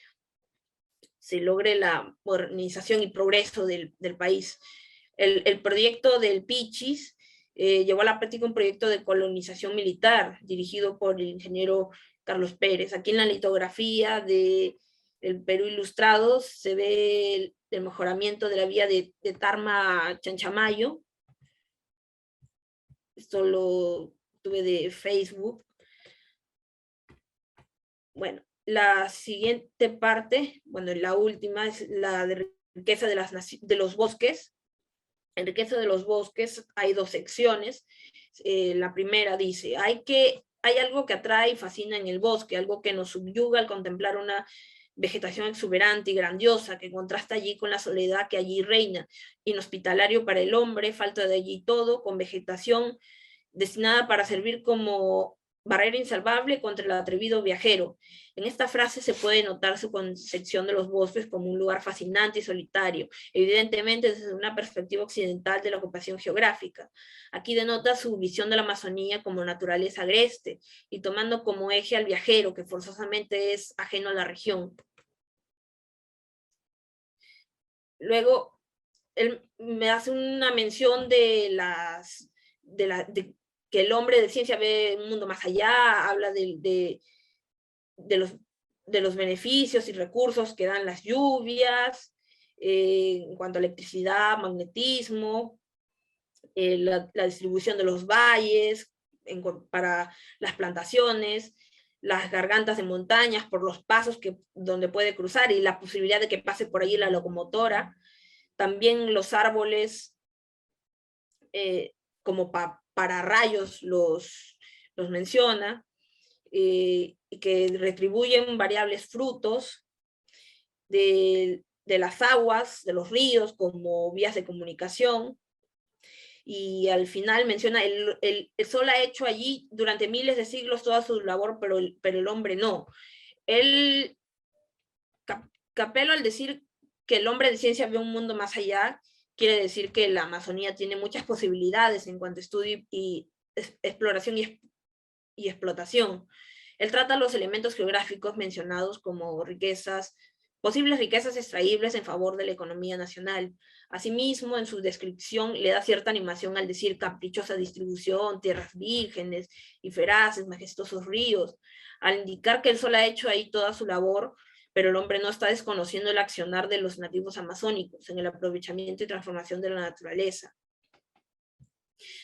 se logre la modernización y progreso del país. El proyecto del Pichis llevó a la práctica un proyecto de colonización militar dirigido por el ingeniero Carlos Pérez. Aquí en la litografía del Perú Ilustrado se ve el mejoramiento de la vía de Tarma a Chanchamayo. Esto lo tuve de Facebook. Bueno, la siguiente parte, bueno, la última, es la de riqueza de los bosques. En riqueza de los bosques hay 2 secciones. La primera dice: hay algo que atrae y fascina en el bosque, algo que nos subyuga al contemplar una vegetación exuberante y grandiosa que contrasta allí con la soledad que allí reina, inhospitalario para el hombre, falta de allí todo, con vegetación destinada para servir como barrera insalvable contra el atrevido viajero. En esta frase se puede notar su concepción de los bosques como un lugar fascinante y solitario, evidentemente desde una perspectiva occidental de la ocupación geográfica. Aquí denota su visión de la Amazonía como naturaleza agreste y tomando como eje al viajero, que forzosamente es ajeno a la región. Luego, él me hace una mención de que el hombre de ciencia ve un mundo más allá, habla de los beneficios y recursos que dan las lluvias, en cuanto a electricidad, magnetismo, la distribución de los valles para las plantaciones, las gargantas de montañas por los pasos donde puede cruzar y la posibilidad de que pase por ahí la locomotora. También los árboles como para rayos los menciona, que retribuyen variables frutos de las aguas, de los ríos como vías de comunicación. Y al final menciona, el sol ha hecho allí durante miles de siglos toda su labor, pero el hombre no. Capello, al decir que el hombre de ciencia ve un mundo más allá, quiere decir que la Amazonía tiene muchas posibilidades en cuanto a estudio y exploración y explotación. Él trata los elementos geográficos mencionados como posibles riquezas extraíbles en favor de la economía nacional. Asimismo, en su descripción le da cierta animación al decir caprichosa distribución, tierras vírgenes y feraces, majestuosos ríos, al indicar que el sol ha hecho ahí toda su labor, pero el hombre no está desconociendo el accionar de los nativos amazónicos en el aprovechamiento y transformación de la naturaleza.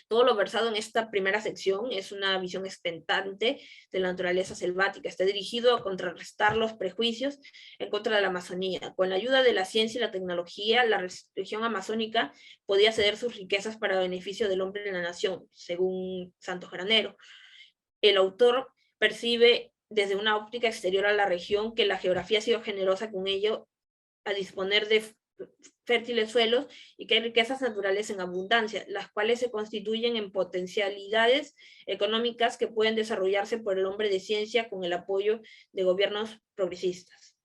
Todo lo versado en esta primera sección es una visión expectante de la naturaleza selvática. Está dirigido a contrarrestar los prejuicios en contra de la Amazonía. Con la ayuda de la ciencia y la tecnología, la región amazónica podía ceder sus riquezas para beneficio del hombre y la nación, según Santos Granero. El autor percibe desde una óptica exterior a la región que la geografía ha sido generosa con ello a disponer de fértiles suelos y que hay riquezas naturales en abundancia, las cuales se constituyen en potencialidades económicas que pueden desarrollarse por el hombre de ciencia con el apoyo de gobiernos progresistas.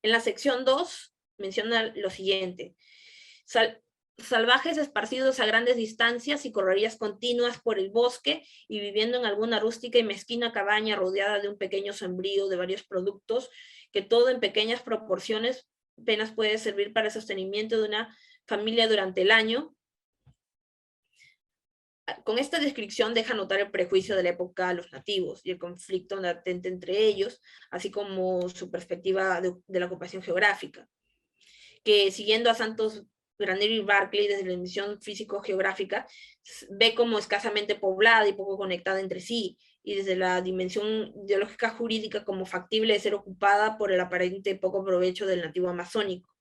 En la sección 2 menciona lo siguiente: salvajes esparcidos a grandes distancias y correrías continuas por el bosque y viviendo en alguna rústica y mezquina cabaña rodeada de un pequeño sembrío de varios productos, que todo en pequeñas proporciones apenas puede servir para el sostenimiento de una familia durante el año. Con esta descripción deja notar el prejuicio de la época a los nativos y el conflicto latente entre ellos, así como su perspectiva de la ocupación geográfica, que siguiendo a Santos Granero y Barclay desde la dimensión físico-geográfica, ve como escasamente poblada y poco conectada entre sí, y desde la dimensión ideológica jurídica como factible de ser ocupada por el aparente poco provecho del nativo amazónico.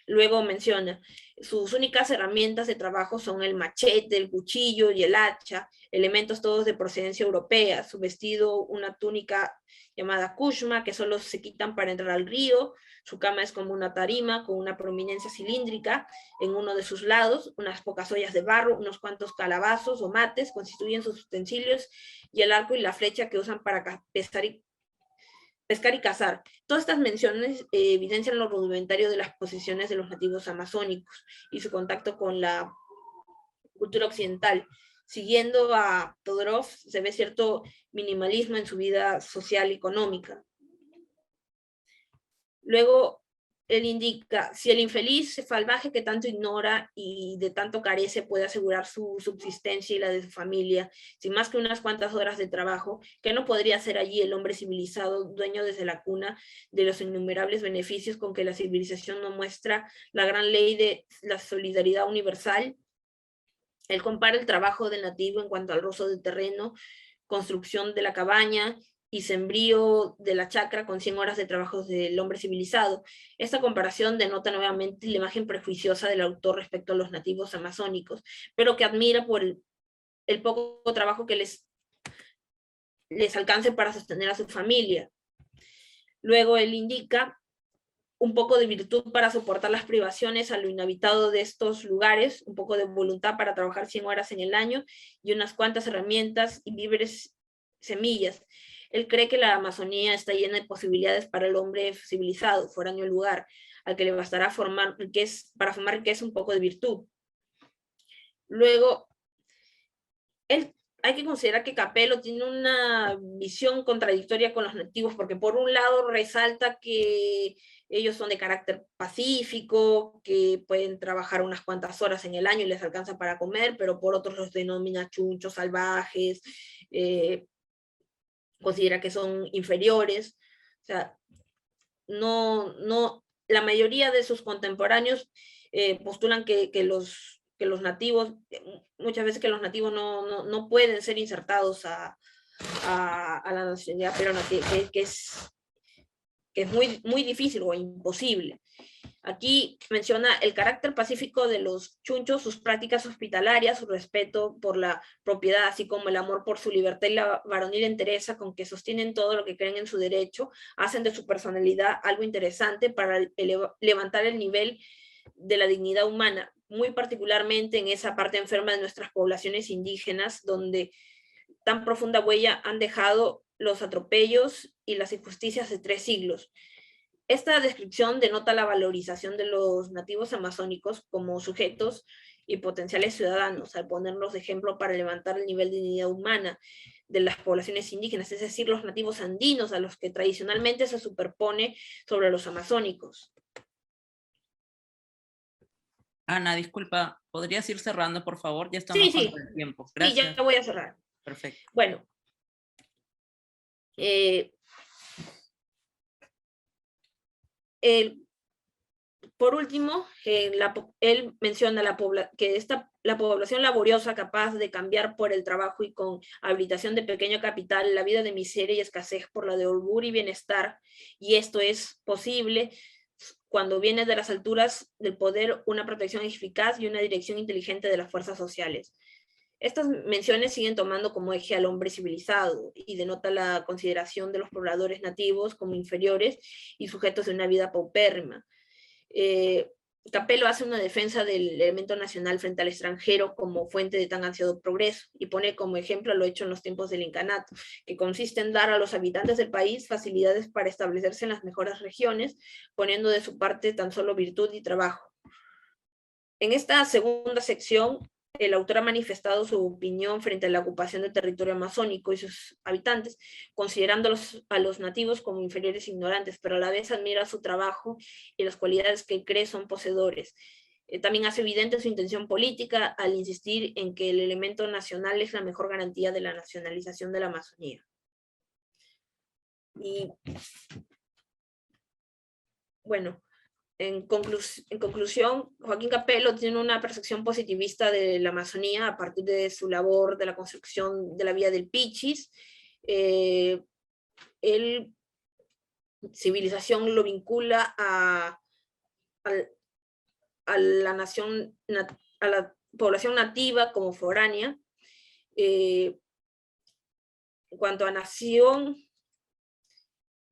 Luego menciona, sus únicas herramientas de trabajo son el machete, el cuchillo y el hacha, elementos todos de procedencia europea, su vestido una túnica llamada kushma, que solo se quitan para entrar al río, su cama es como una tarima con una prominencia cilíndrica en uno de sus lados, unas pocas ollas de barro, unos cuantos calabazos o mates constituyen sus utensilios, y el arco y la flecha que usan para pescar y cazar. Todas estas menciones evidencian lo rudimentario de las posesiones de los nativos amazónicos y su contacto con la cultura occidental. Siguiendo a Todorov, se ve cierto minimalismo en su vida social y económica. Luego, él indica, si el infeliz salvaje que tanto ignora y de tanto carece puede asegurar su subsistencia y la de su familia, sin más que unas cuantas horas de trabajo, ¿qué no podría hacer allí el hombre civilizado, dueño desde la cuna de los innumerables beneficios con que la civilización nos muestra la gran ley de la solidaridad universal? Él compara el trabajo del nativo en cuanto al rozo de terreno, construcción de la cabaña y sembrío de la chacra con 100 horas de trabajo del hombre civilizado. Esta comparación denota nuevamente la imagen prejuiciosa del autor respecto a los nativos amazónicos, pero que admira por el poco trabajo que les alcance para sostener a su familia. Luego él indica un poco de virtud para soportar las privaciones a lo inhabitado de estos lugares, un poco de voluntad para trabajar 100 horas en el año y unas cuantas herramientas y víveres, semillas. Él cree que la Amazonía está llena de posibilidades para el hombre civilizado, foráneo al lugar, al que le bastará para formar riqueza un poco de virtud. Luego, hay que considerar que Capello tiene una visión contradictoria con los nativos, porque por un lado resalta que ellos son de carácter pacífico, que pueden trabajar unas cuantas horas en el año y les alcanza para comer, pero por otros los denomina chunchos salvajes, considera que son inferiores. O sea, la mayoría de sus contemporáneos postulan que los nativos, muchas veces que los nativos no pueden ser insertados a la nacionalidad peruana, que es muy difícil o imposible. Aquí menciona el carácter pacífico de los chunchos, sus prácticas hospitalarias, su respeto por la propiedad, así como el amor por su libertad y la varonil entereza con que sostienen todo lo que creen en su derecho, hacen de su personalidad algo interesante para levantar el nivel de la dignidad humana, muy particularmente en esa parte enferma de nuestras poblaciones indígenas, donde tan profunda huella han dejado los atropellos y las injusticias de 3 siglos. Esta descripción denota la valorización de los nativos amazónicos como sujetos y potenciales ciudadanos, al ponerlos de ejemplo para levantar el nivel de dignidad humana de las poblaciones indígenas, es decir, los nativos andinos, a los que tradicionalmente se superpone sobre los amazónicos. Ana, disculpa, ¿podrías ir cerrando, por favor? Ya estamos con el tiempo. Gracias. Sí, ya voy a cerrar. Perfecto. Bueno, por último, él menciona la población laboriosa capaz de cambiar por el trabajo y con habilitación de pequeño capital la vida de miseria y escasez por la de holgura y bienestar, y esto es posible cuando viene de las alturas del poder una protección eficaz y una dirección inteligente de las fuerzas sociales. Estas menciones siguen tomando como eje al hombre civilizado y denota la consideración de los pobladores nativos como inferiores y sujetos de una vida paupérrima. Capello hace una defensa del elemento nacional frente al extranjero como fuente de tan ansiado progreso y pone como ejemplo lo hecho en los tiempos del incanato, que consiste en dar a los habitantes del país facilidades para establecerse en las mejores regiones, poniendo de su parte tan solo virtud y trabajo. En esta segunda sección, el autor ha manifestado su opinión frente a la ocupación del territorio amazónico y sus habitantes, considerando a los nativos como inferiores e ignorantes, pero a la vez admira su trabajo y las cualidades que cree son poseedores. También hace evidente su intención política al insistir en que el elemento nacional es la mejor garantía de la nacionalización de la Amazonía. Y bueno, en conclusión, Joaquín Capello tiene una percepción positivista de la Amazonía a partir de su labor de la construcción de la vía del Pichis. Civilización lo vincula a la población nativa como foránea. En cuanto a nación,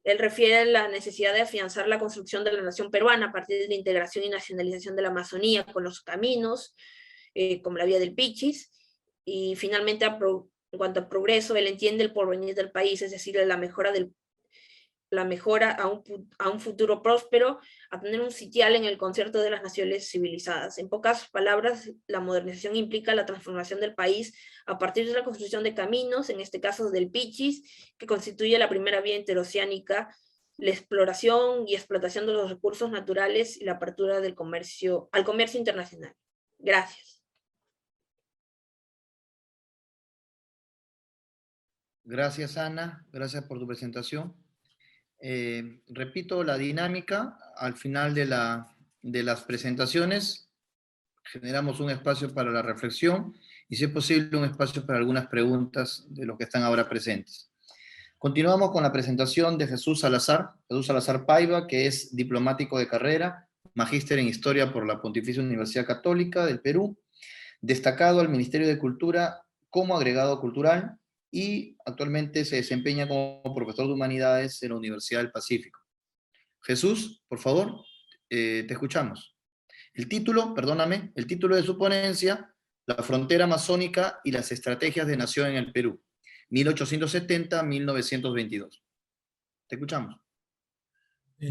él refiere a la necesidad de afianzar la construcción de la nación peruana a partir de la integración y nacionalización de la Amazonía con los caminos, como la vía del Pichis, y finalmente, en cuanto a progreso, él entiende el porvenir del país, es decir, la mejora a un futuro próspero, a tener un sitial en el concierto de las naciones civilizadas. En pocas palabras, la modernización implica la transformación del país a partir de la construcción de caminos, en este caso del Pichis, que constituye la primera vía interoceánica, la exploración y explotación de los recursos naturales y la apertura al comercio internacional. Gracias. Gracias, Ana. Gracias por tu presentación. Repito la dinámica. Al final de las presentaciones generamos un espacio para la reflexión y, si es posible, un espacio para algunas preguntas de los que están ahora presentes. Continuamos con la presentación de Jesús Salazar Paiva, que es diplomático de carrera, magíster en Historia por la Pontificia Universidad Católica del Perú, destacado al Ministerio de Cultura como agregado cultural, y actualmente se desempeña como profesor de Humanidades en la Universidad del Pacífico. Jesús, por favor, te escuchamos. El título, perdóname, el título de su ponencia, La frontera amazónica y las estrategias de nación en el Perú, 1870-1922. Te escuchamos.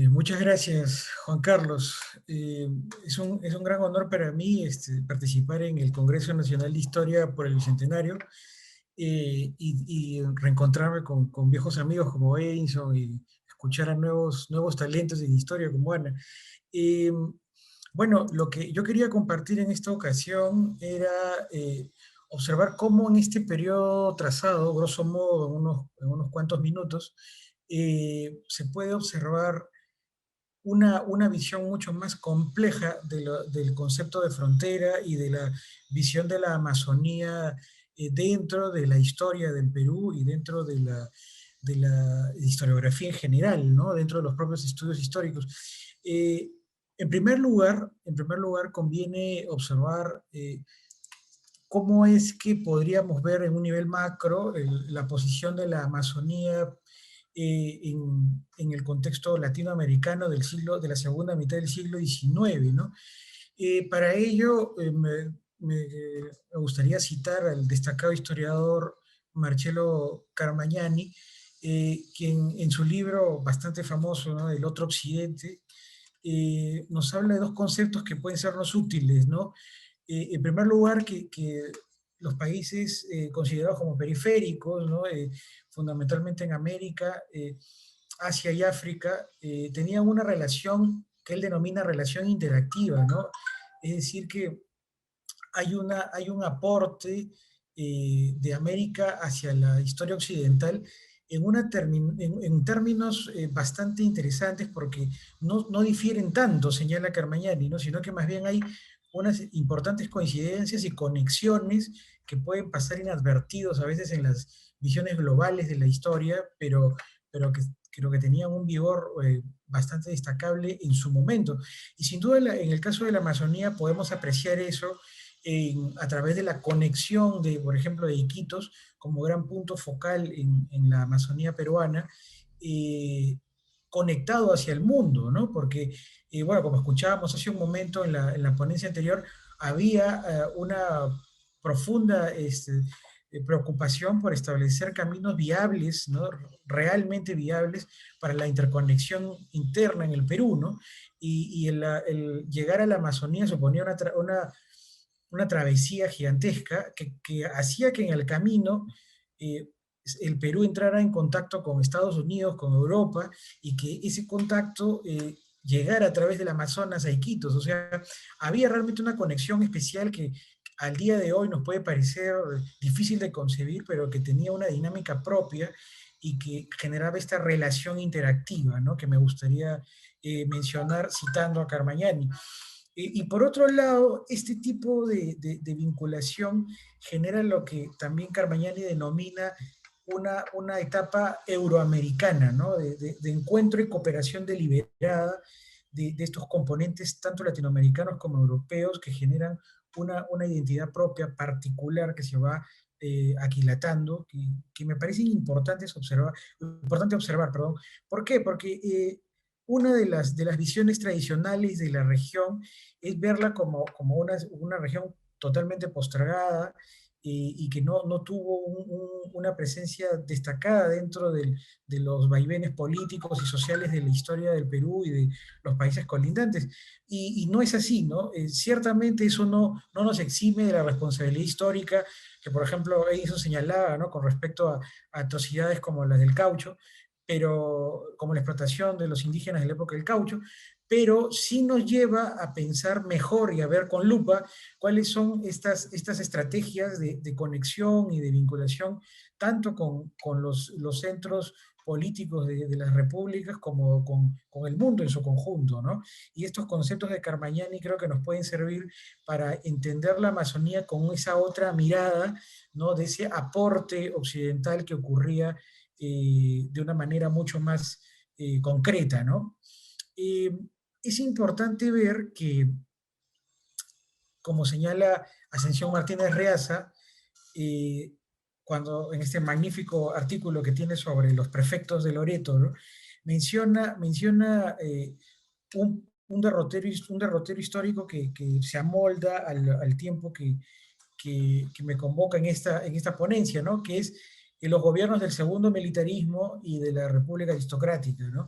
Muchas gracias, Juan Carlos. Es un gran honor para mí participar en el Congreso Nacional de Historia por el Bicentenario y reencontrarme con viejos amigos como Edinson y escuchar a nuevos talentos en historia como Ana. Bueno, lo que yo quería compartir en esta ocasión era observar cómo en este periodo trazado, grosso modo, en unos cuantos minutos, se puede observar una visión mucho más compleja del concepto de frontera y de la visión de la Amazonía dentro de la historia del Perú y dentro de la historiografía en general, ¿no? Dentro de los propios estudios históricos. En primer lugar, conviene observar cómo es que podríamos ver en un nivel macro la posición de la Amazonía en el contexto latinoamericano de la segunda mitad del siglo XIX, ¿no? Para ello, me gustaría citar al destacado historiador Marcello Carmagnani, quien en su libro bastante famoso, ¿no?, El Otro Occidente, nos habla de dos conceptos que pueden sernos útiles, ¿no? En primer lugar, que los países considerados como periféricos, ¿no?, fundamentalmente en América, Asia y África, tenían una relación que él denomina relación interactiva, ¿no? Es decir, que hay un aporte de América hacia la historia occidental en términos bastante interesantes, porque no difieren tanto, señala Carmagnani, ¿no?, sino que más bien hay unas importantes coincidencias y conexiones que pueden pasar inadvertidos a veces en las visiones globales de la historia, pero que creo que tenían un vigor bastante destacable en su momento. Y sin duda, en el caso de la Amazonía podemos apreciar eso a través de la conexión de, por ejemplo, de Iquitos como gran punto focal en la Amazonía peruana, conectado hacia el mundo, ¿no? Porque, bueno, como escuchábamos hace un momento en la ponencia anterior, había una profunda preocupación por establecer caminos viables, ¿no?, realmente viables para la interconexión interna en el Perú, ¿no? Y el llegar a la Amazonía suponía una travesía gigantesca que hacía que en el camino el Perú entrara en contacto con Estados Unidos, con Europa, y que ese contacto llegara a través del Amazonas a Iquitos. O sea, había realmente una conexión especial que al día de hoy nos puede parecer difícil de concebir, pero que tenía una dinámica propia y que generaba esta relación interactiva, ¿no?, que me gustaría mencionar citando a Carmagnani. Y por otro lado, este tipo de vinculación genera lo que también Carmagnani denomina una etapa euroamericana, ¿no?, de encuentro y cooperación deliberada de estos componentes, tanto latinoamericanos como europeos, que generan una identidad propia particular que se va aquilatando, que me parecen importante observar, perdón. ¿Por qué? Porque una de las visiones tradicionales de la región es verla como una región totalmente postergada y que no tuvo una presencia destacada dentro de los vaivenes políticos y sociales de la historia del Perú y de los países colindantes. Y no es así, ¿no? Ciertamente eso no nos exime de la responsabilidad histórica que, por ejemplo, Edison señalaba, ¿no?, con respecto a atrocidades como las del caucho, pero como la explotación de los indígenas en la época del caucho, pero sí nos lleva a pensar mejor y a ver con lupa cuáles son estas estrategias de conexión y de vinculación, tanto con los centros políticos de las repúblicas como con el mundo en su conjunto, ¿no? Y estos conceptos de Carmagnani creo que nos pueden servir para entender la Amazonía con esa otra mirada, ¿no?, de ese aporte occidental que ocurría de una manera mucho más concreta, ¿no? Es importante ver que, como señala Ascensión Martínez Reaza, cuando en este magnífico artículo que tiene sobre los prefectos de Loreto, ¿no?, menciona un derrotero histórico que se amolda al tiempo que me convoca en esta ponencia, ¿no? Que es los gobiernos del segundo militarismo y de la República Aristocrática, ¿no?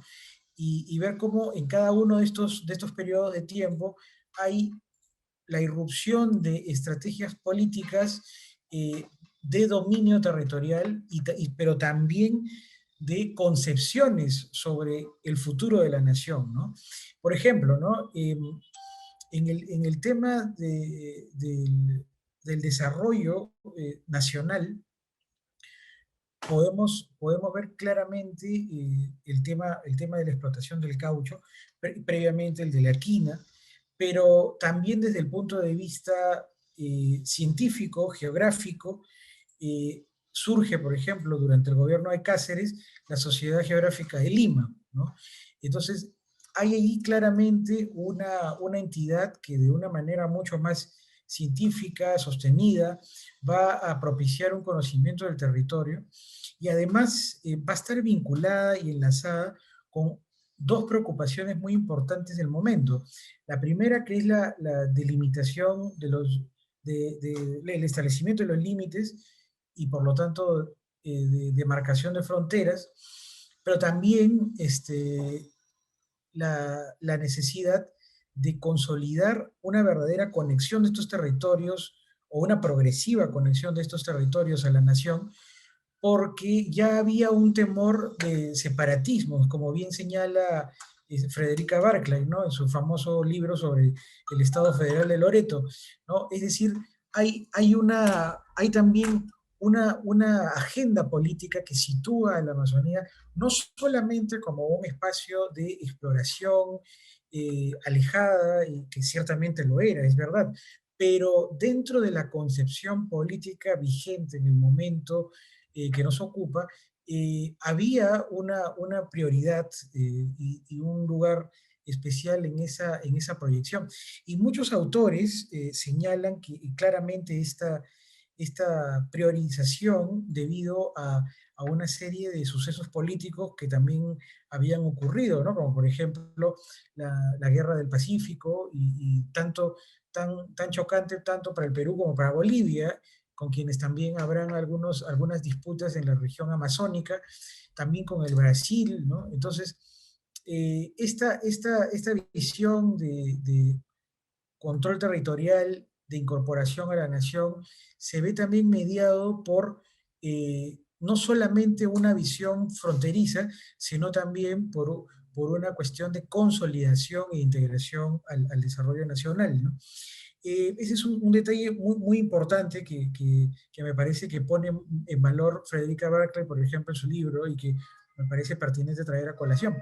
Y ver cómo en cada uno de estos periodos de tiempo hay la irrupción de estrategias políticas de dominio territorial, pero también de concepciones sobre el futuro de la nación, ¿no? Por ejemplo, ¿no? En el tema del desarrollo nacional, podemos ver claramente el tema de la explotación del caucho, previamente el de la quina, pero también desde el punto de vista científico, geográfico, surge, por ejemplo, durante el gobierno de Cáceres, la Sociedad Geográfica de Lima, ¿no? Entonces, hay ahí claramente una entidad que de una manera mucho más científica, sostenida, va a propiciar un conocimiento del territorio y además va a estar vinculada y enlazada con dos preocupaciones muy importantes del momento. La primera, que es la delimitación del establecimiento de los límites y por lo tanto de demarcación de fronteras, pero también la necesidad de consolidar una verdadera conexión de estos territorios o una progresiva conexión de estos territorios a la nación, porque ya había un temor de separatismos, como bien señala Frederica Barclay, ¿no? En su famoso libro sobre el Estado Federal de Loreto, ¿no? Es decir, hay también una agenda política que sitúa a la Amazonía no solamente como un espacio de exploración alejada, y que ciertamente lo era, es verdad, pero dentro de la concepción política vigente en el momento que nos ocupa, había una prioridad y un lugar especial en esa proyección. Y muchos autores señalan que claramente esta priorización debido a una serie de sucesos políticos que también habían ocurrido, ¿no? Como por ejemplo la Guerra del Pacífico y tan chocante tanto para el Perú como para Bolivia, con quienes también habrán algunas disputas en la región amazónica, también con el Brasil, ¿no? Entonces, esta visión de control territorial, de incorporación a la nación, se ve también mediado por no solamente una visión fronteriza, sino también por una cuestión de consolidación e integración al desarrollo nacional, ¿no? Ese es un detalle muy importante que me parece que pone en valor Frederica Barclay, por ejemplo, en su libro, y que me parece pertinente traer a colación.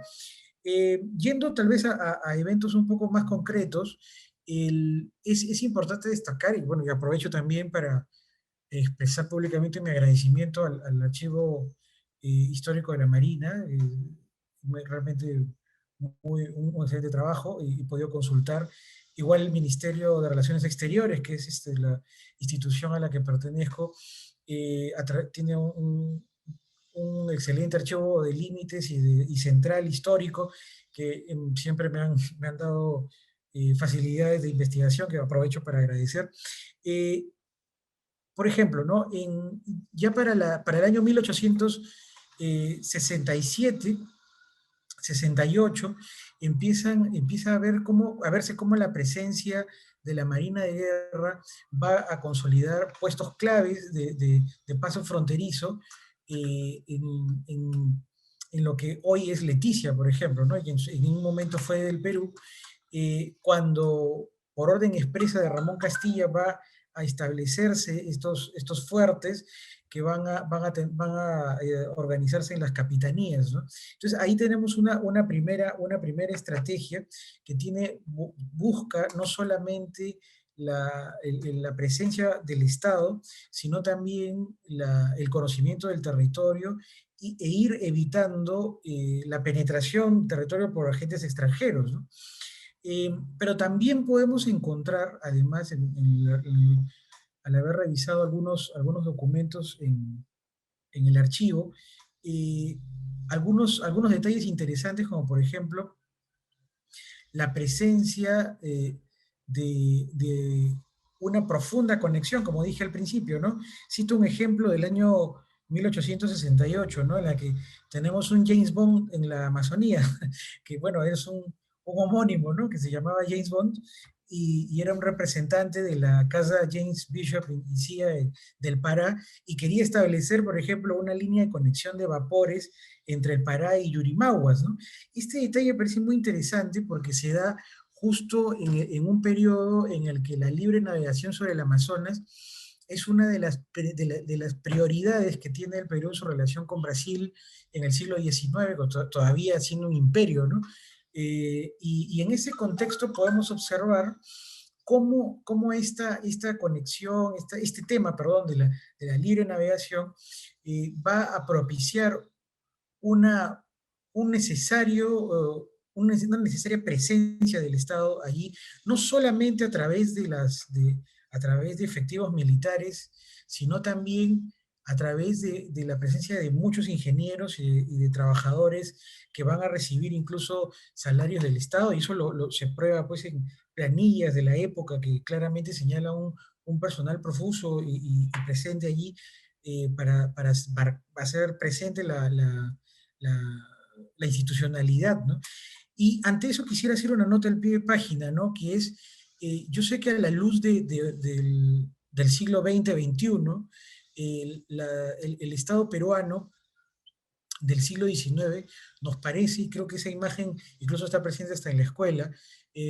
Yendo tal vez a eventos un poco más concretos, es importante destacar, y bueno, y aprovecho también para expresar públicamente mi agradecimiento al Archivo Histórico de la Marina, realmente un excelente trabajo, y he podido consultar. Igual el Ministerio de Relaciones Exteriores, que es la institución a la que pertenezco, tiene un excelente archivo de límites y central histórico que siempre me han dado facilidades de investigación que aprovecho para agradecer. Por ejemplo, ¿no? Ya para el año 1867, 68, empieza a verse cómo la presencia de la Marina de Guerra va a consolidar puestos claves de paso fronterizo en lo que hoy es Leticia, por ejemplo, ¿no? Y en un momento fue del Perú, cuando por orden expresa de Ramón Castilla va a establecerse estos fuertes que van a organizarse en las capitanías, ¿no? Entonces ahí tenemos una primera estrategia que busca no solamente la presencia del Estado, sino también el conocimiento del territorio e ir evitando la penetración del territorio por agentes extranjeros, ¿no? Pero también podemos encontrar, además, al haber revisado algunos documentos en el archivo, algunos detalles interesantes, como por ejemplo la presencia de una profunda conexión, como dije al principio, ¿no? Cito un ejemplo del año 1868, ¿no? En la que tenemos un James Bond en la Amazonía, que bueno, es un homónimo, ¿no? Que se llamaba James Bond, y era un representante de la casa James Bishop y CIA del Pará, y quería establecer, por ejemplo, una línea de conexión de vapores entre el Pará y Yurimaguas, ¿no? Este detalle me parece muy interesante porque se da justo en un periodo en el que la libre navegación sobre el Amazonas es una de las prioridades que tiene el Perú en su relación con Brasil en el siglo XIX, todavía siendo un imperio, ¿no? Y en ese contexto podemos observar cómo esta conexión, este tema, perdón, de la libre navegación va a propiciar una, un necesario, una necesaria presencia del Estado allí, no solamente a través de efectivos militares, sino también a través de la presencia de muchos ingenieros y de trabajadores que van a recibir incluso salarios del Estado, y eso se prueba pues en planillas de la época que claramente señala un personal profuso y presente allí para hacer presente la, la institucionalidad, ¿no? Y ante eso quisiera hacer una nota al pie de página, ¿no? Que es, yo sé que a la luz del siglo XX-XXI, el Estado peruano del siglo XIX nos parece, y creo que esa imagen incluso está presente hasta en la escuela,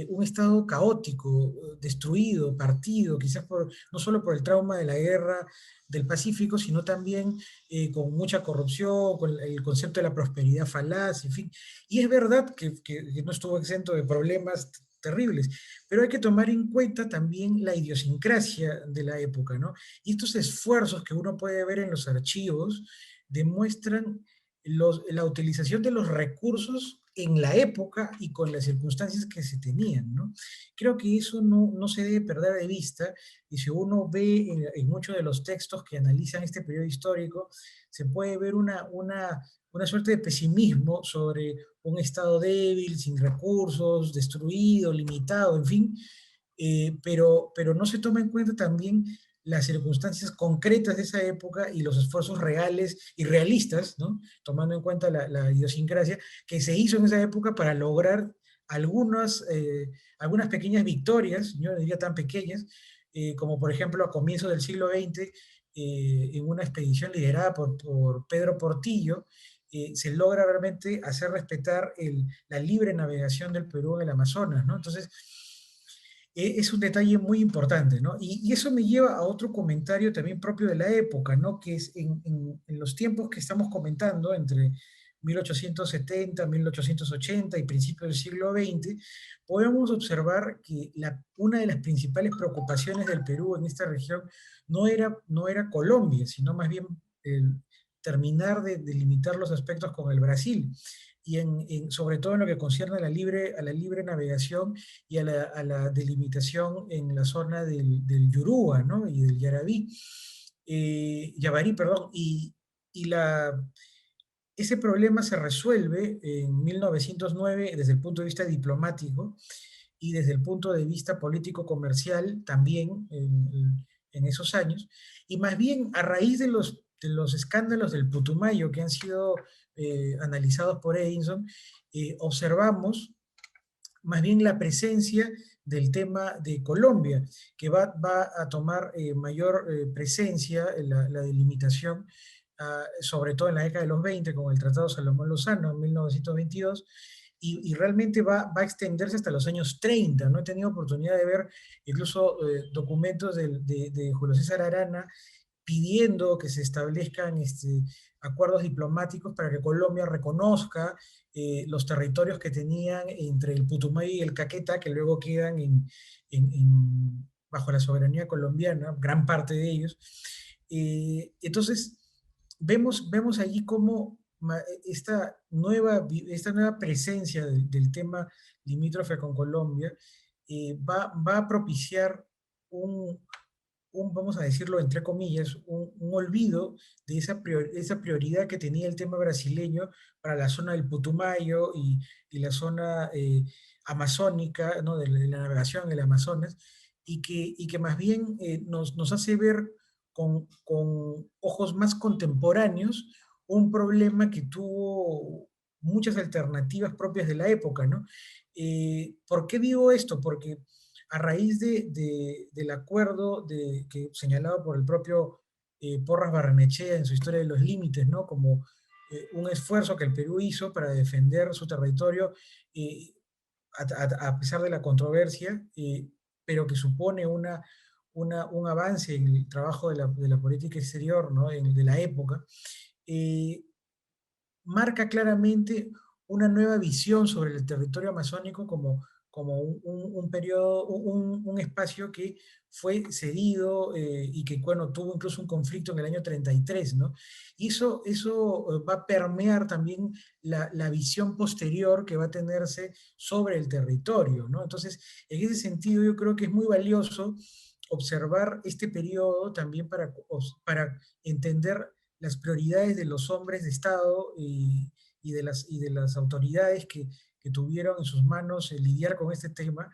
un estado caótico, destruido, partido, quizás no solo por el trauma de la guerra del Pacífico, sino también con mucha corrupción, con el concepto de la prosperidad falaz, en fin. Y es verdad que no estuvo exento de problemas terribles, pero hay que tomar en cuenta también la idiosincrasia de la época, ¿no? Y estos esfuerzos que uno puede ver en los archivos demuestran la utilización de los recursos en la época y con las circunstancias que se tenían, ¿no? Creo que eso no se debe perder de vista, y si uno ve en muchos de los textos que analizan este periodo histórico, se puede ver una suerte de pesimismo sobre un Estado débil, sin recursos, destruido, limitado, en fin, pero no se toma en cuenta también las circunstancias concretas de esa época y los esfuerzos reales y realistas, ¿no? Tomando en cuenta la idiosincrasia que se hizo en esa época para lograr algunas pequeñas victorias, yo no diría tan pequeñas, como por ejemplo a comienzos del siglo XX, en una expedición liderada por Pedro Portillo, se logra realmente hacer respetar la libre navegación del Perú en el Amazonas, ¿no? Entonces, es un detalle muy importante, ¿no? Y eso me lleva a otro comentario también propio de la época, ¿no? Que es en los tiempos que estamos comentando, entre 1870, 1880 y principios del siglo XX, podemos observar que una de las principales preocupaciones del Perú en esta región no era Colombia, sino más bien terminar de limitar los aspectos con el Brasil, y sobre todo en lo que concierne a la libre navegación y a la delimitación en la zona del Yurúa, ¿no? Y del Yavarí, perdón, y ese problema se resuelve en 1909 desde el punto de vista diplomático y desde el punto de vista político-comercial también en esos años, y más bien a raíz de los escándalos del Putumayo que han sido analizados por Edinson, observamos más bien la presencia del tema de Colombia, que va a tomar mayor presencia en la delimitación, sobre todo en la década de los 20, con el Tratado Salomón Lozano en 1922, y realmente va a extenderse hasta los años 30. No he tenido oportunidad de ver incluso documentos de Julio César Arana pidiendo que se establezcan acuerdos diplomáticos para que Colombia reconozca los territorios que tenían entre el Putumayo y el Caquetá, que luego quedan bajo la soberanía colombiana, gran parte de ellos. Entonces, vemos allí cómo esta nueva presencia del tema limítrofe con Colombia va a propiciar vamos a decirlo entre comillas, un olvido de esa prioridad que tenía el tema brasileño para la zona del Putumayo y la zona amazónica, ¿no? De la navegación en el Amazonas, y que más bien nos hace ver con ojos más contemporáneos un problema que tuvo muchas alternativas propias de la época, ¿no? ¿Por qué digo esto? Porque a raíz del acuerdo que señalado por el propio Porras Barrenechea en su Historia de los Límites, ¿no? Como un esfuerzo que el Perú hizo para defender su territorio eh, a pesar de la controversia, pero que supone un avance en el trabajo de la política exterior, ¿no? De la época, eh, marca claramente una nueva visión sobre el territorio amazónico como un periodo, un espacio que fue cedido y que, bueno, tuvo incluso un conflicto en el año 33, ¿no? Y eso va a permear también la visión posterior que va a tenerse sobre el territorio, ¿no? Entonces, en ese sentido, yo creo que es muy valioso observar este periodo también para entender las prioridades de los hombres de Estado y de las autoridades que tuvieron en sus manos lidiar con este tema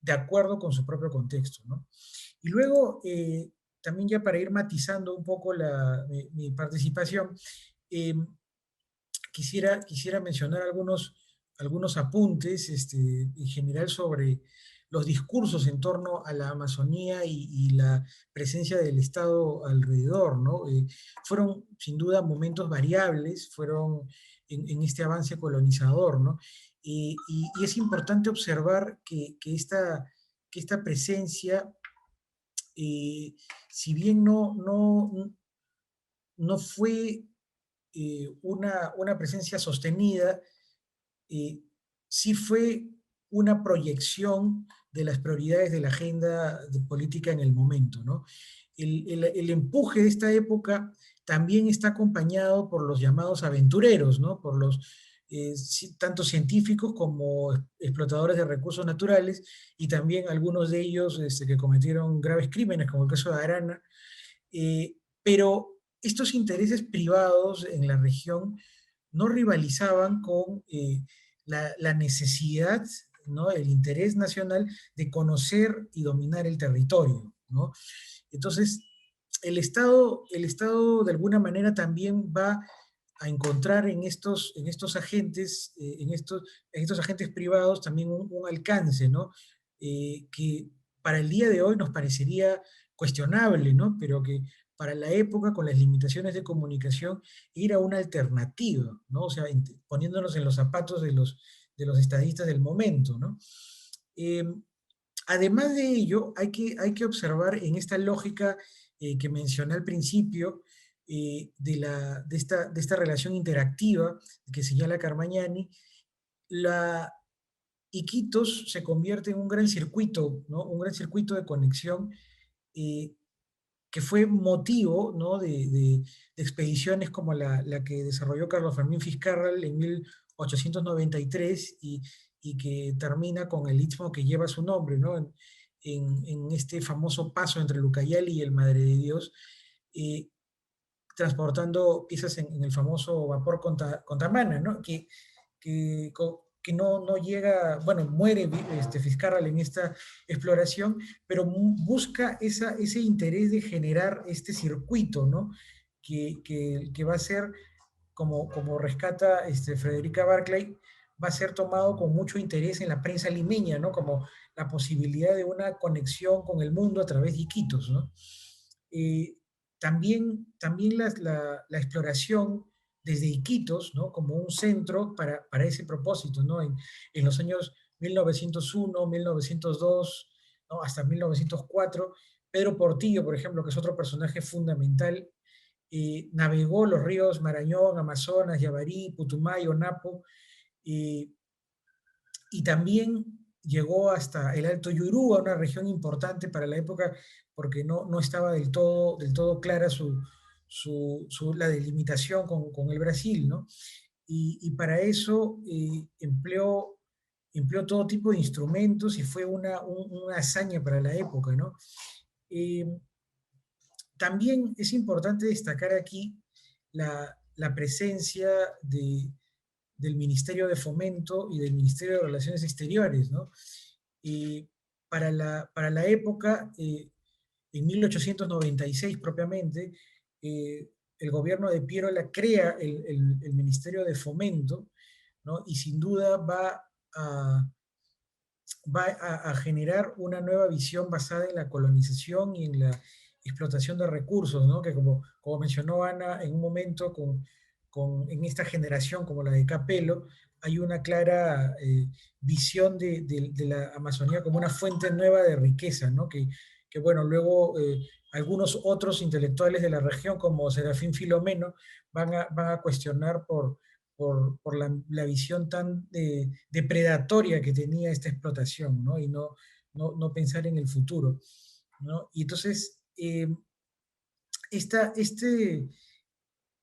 de acuerdo con su propio contexto, ¿no? Y luego, también ya para ir matizando un poco mi participación, eh, quisiera mencionar algunos apuntes en general sobre los discursos en torno a la Amazonía y la presencia del Estado alrededor, ¿no? Fueron sin duda momentos variables, fueron en este avance colonizador, ¿no? Y es importante observar que esta presencia, eh, si bien no fue una presencia sostenida, eh, sí fue una proyección de las prioridades de la agenda de política en el momento, ¿no? El empuje de esta época también está acompañado por los llamados aventureros, ¿no? Por los tanto científicos como explotadores de recursos naturales y también algunos de ellos que cometieron graves crímenes, como el caso de Arana, pero estos intereses privados en la región no rivalizaban con la necesidad, ¿no? El interés nacional de conocer y dominar el territorio, ¿no? Entonces, el Estado de alguna manera también va a encontrar en estos agentes, en estos agentes privados también un alcance, ¿no? Que para el día de hoy nos parecería cuestionable, ¿no? Pero que para la época, con las limitaciones de comunicación, era una alternativa, ¿no? O sea, poniéndonos en los zapatos de los estadistas del momento, ¿no? Eh, Además de ello, hay que observar en esta lógica que mencioné al principio, de esta relación interactiva que señala Carmagnani, la Iquitos se convierte en un gran circuito, ¿no? Un gran circuito de conexión eh, que fue motivo, ¿no? de expediciones como la que desarrolló Carlos Fermín Fitzcarrald en 1893 y que termina con el istmo que lleva su nombre, ¿no? En este famoso paso entre Lucayali y el Madre de Dios, eh, transportando piezas en el famoso vapor Contamana, ¿no? Que, que no llega, bueno, muere Fitzcarrald en esta exploración, pero busca ese interés de generar este circuito, ¿no? Que va a ser, como rescata Frederica Barclay, va a ser tomado con mucho interés en la prensa limeña, ¿no? Como la posibilidad de una conexión con el mundo a través de Iquitos, ¿no? Eh, también la exploración desde Iquitos, ¿no? Como un centro para ese propósito, ¿no? En los años 1901, 1902, ¿no? Hasta 1904, Pedro Portillo, por ejemplo, que es otro personaje fundamental, navegó los ríos Marañón, Amazonas, Yavarí, Putumayo, Napo, eh, y también llegó hasta el Alto Yurúa, una región importante para la época porque no estaba del todo clara la delimitación con el Brasil, ¿no? Y para eso empleó todo tipo de instrumentos y fue una hazaña para la época, ¿no? Eh, También es importante destacar aquí la presencia del Ministerio de Fomento y del Ministerio de Relaciones Exteriores, ¿no? Para la época, en 1896 propiamente, el gobierno de Piérola crea el Ministerio de Fomento, ¿no? Y sin duda a, a generar una nueva visión basada en la colonización y en la explotación de recursos, ¿no? Que como mencionó Ana en un momento en esta generación como la de Capello, hay una clara visión de la Amazonía como una fuente nueva de riqueza, ¿no? Que bueno, luego algunos otros intelectuales de la región, como Serafín Filomeno, van a cuestionar por la visión tan depredatoria que tenía esta explotación, ¿no? Y no pensar en el futuro, ¿no? Y entonces,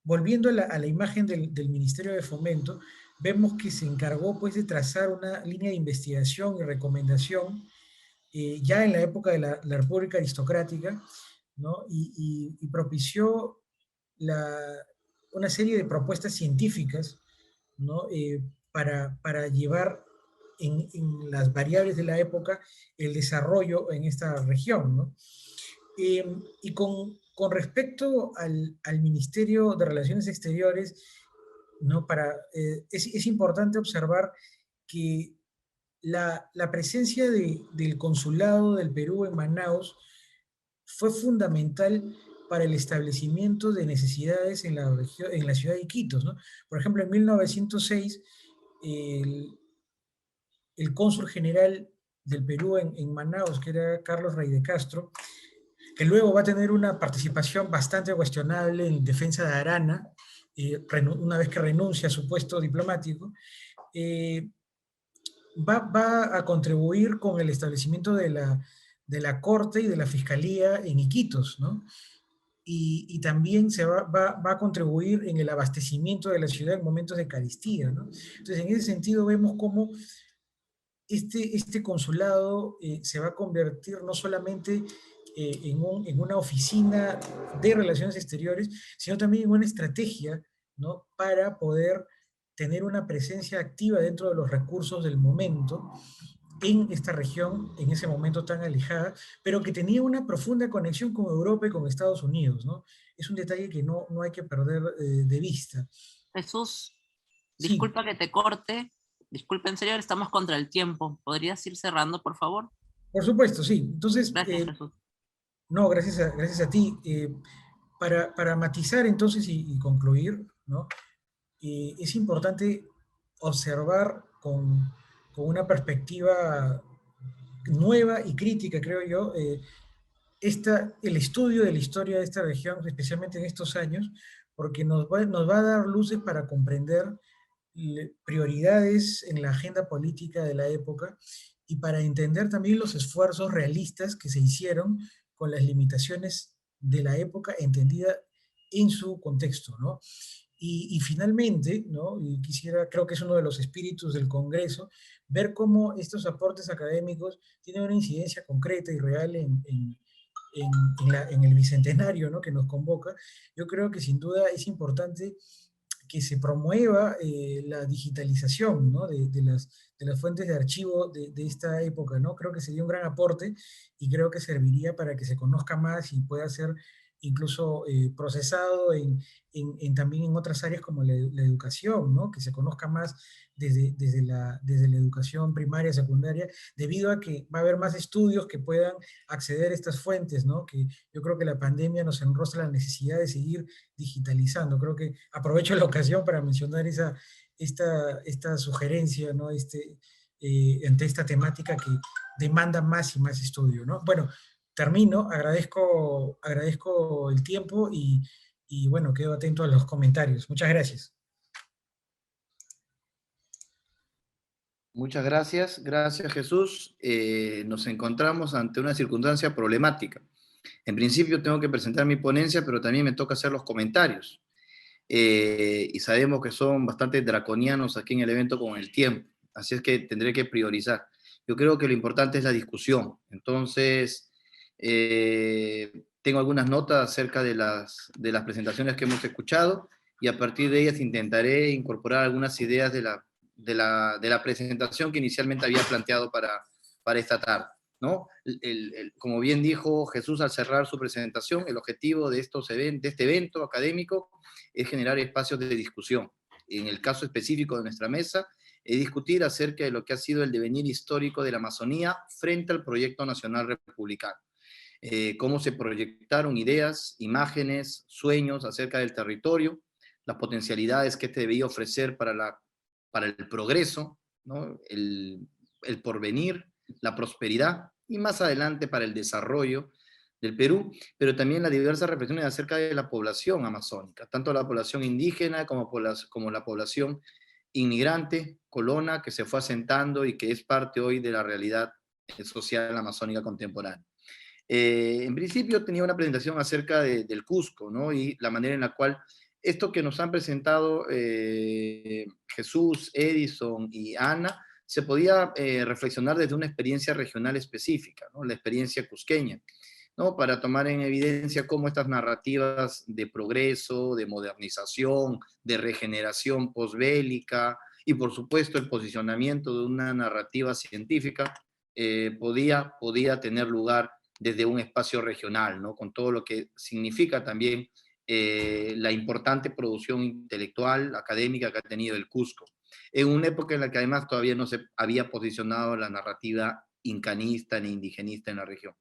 volviendo a la imagen del Ministerio de Fomento, vemos que se encargó pues de trazar una línea de investigación y recomendación ya en la época de la República Aristocrática, ¿no? Y propició una serie de propuestas científicas, ¿no? Para llevar en las variables de la época el desarrollo en esta región, ¿no? Y con respecto al Ministerio de Relaciones Exteriores, ¿no? Es importante observar que la presencia del consulado del Perú en Manaus fue fundamental para el establecimiento de necesidades en en la ciudad de Iquitos, ¿no? Por ejemplo, en 1906, el, el cónsul general del Perú en Manaus, que era Carlos Rey de Castro, que luego va a tener una participación bastante cuestionable en defensa de Arana, una vez que renuncia a su puesto diplomático, eh, va a contribuir con el establecimiento de la Corte y de la Fiscalía en Iquitos, ¿no? Y también va a contribuir en el abastecimiento de la ciudad en momentos de carestía, ¿no? Entonces, en ese sentido, vemos cómo este consulado se va a convertir no solamente en una oficina de relaciones exteriores, sino también en una estrategia, ¿no? Para poder tener una presencia activa dentro de los recursos del momento en esta región, en ese momento tan alejada, pero que tenía una profunda conexión con Europa y con Estados Unidos, ¿no? Es un detalle que no hay que perder de vista. Jesús, Sí, disculpa que te corte, disculpa en serio, estamos contra el tiempo. ¿Podrías ir cerrando, por favor? por supuesto, sí. Entonces, Gracias, Jesús. no, gracias a ti. Para matizar entonces y concluir, ¿no? Es importante observar con una perspectiva nueva y crítica, creo yo, el estudio de la historia de esta región, especialmente en estos años, porque nos va a dar luces para comprender prioridades en la agenda política de la época y para entender también los esfuerzos realistas que se hicieron con las limitaciones de la época entendida en su contexto, ¿no? Y finalmente, ¿no? Y creo que es uno de los espíritus del Congreso, ver cómo estos aportes académicos tienen una incidencia concreta y real en el bicentenario, ¿no? Que nos convoca. Yo creo que sin duda es importante que se promueva la digitalización, ¿no? De las fuentes de archivo de esta época, ¿no? Creo que sería un gran aporte y creo que serviría para que se conozca más y pueda ser incluso procesado también en otras áreas como la educación, ¿no? Que se conozca más desde la educación primaria, secundaria, debido a que va a haber más estudios que puedan acceder a estas fuentes, ¿no? Que yo creo que la pandemia nos enrostra la necesidad de seguir digitalizando. Creo que aprovecho la ocasión para mencionar esta sugerencia, ¿no? Ante esta temática que demanda más y más estudio, ¿no? Bueno, termino, agradezco el tiempo y bueno, quedo atento a los comentarios. Muchas gracias. Muchas gracias, gracias Jesús. Nos encontramos ante una circunstancia problemática. En principio tengo que presentar mi ponencia, pero también me toca hacer los comentarios. Y sabemos que son bastante draconianos aquí en el evento con el tiempo, así es que tendré que priorizar. Yo creo que lo importante es la discusión, entonces Tengo algunas notas acerca de las presentaciones que hemos escuchado, y a partir de ellas intentaré incorporar algunas ideas de la presentación que inicialmente había planteado para esta tarde, ¿no? Como bien dijo Jesús al cerrar su presentación, el objetivo de este evento académico es generar espacios de discusión. En el caso específico de nuestra mesa, es discutir acerca de lo que ha sido el devenir histórico de la Amazonía frente al proyecto nacional republicano. Cómo se proyectaron ideas, imágenes, sueños acerca del territorio, las potencialidades que este debía ofrecer para el progreso, ¿no? El porvenir, la prosperidad, y más adelante para el desarrollo del Perú, pero también las diversas reflexiones acerca de la población amazónica, tanto la población indígena como la población inmigrante, colona, que se fue asentando y que es parte hoy de la realidad social amazónica contemporánea. En principio tenía una presentación acerca del Cusco, ¿no? Y la manera en la cual esto que nos han presentado Jesús, Edison y Ana, se podía reflexionar desde una experiencia regional específica, ¿no? La experiencia cusqueña, ¿no? Para tomar en evidencia cómo estas narrativas de progreso, de modernización, de regeneración posbélica, y por supuesto el posicionamiento de una narrativa científica, podía tener lugar desde un espacio regional, ¿no? Con todo lo que significa también la importante producción intelectual, académica que ha tenido el Cusco, en una época en la que además todavía no se había posicionado la narrativa incanista ni indigenista en la región.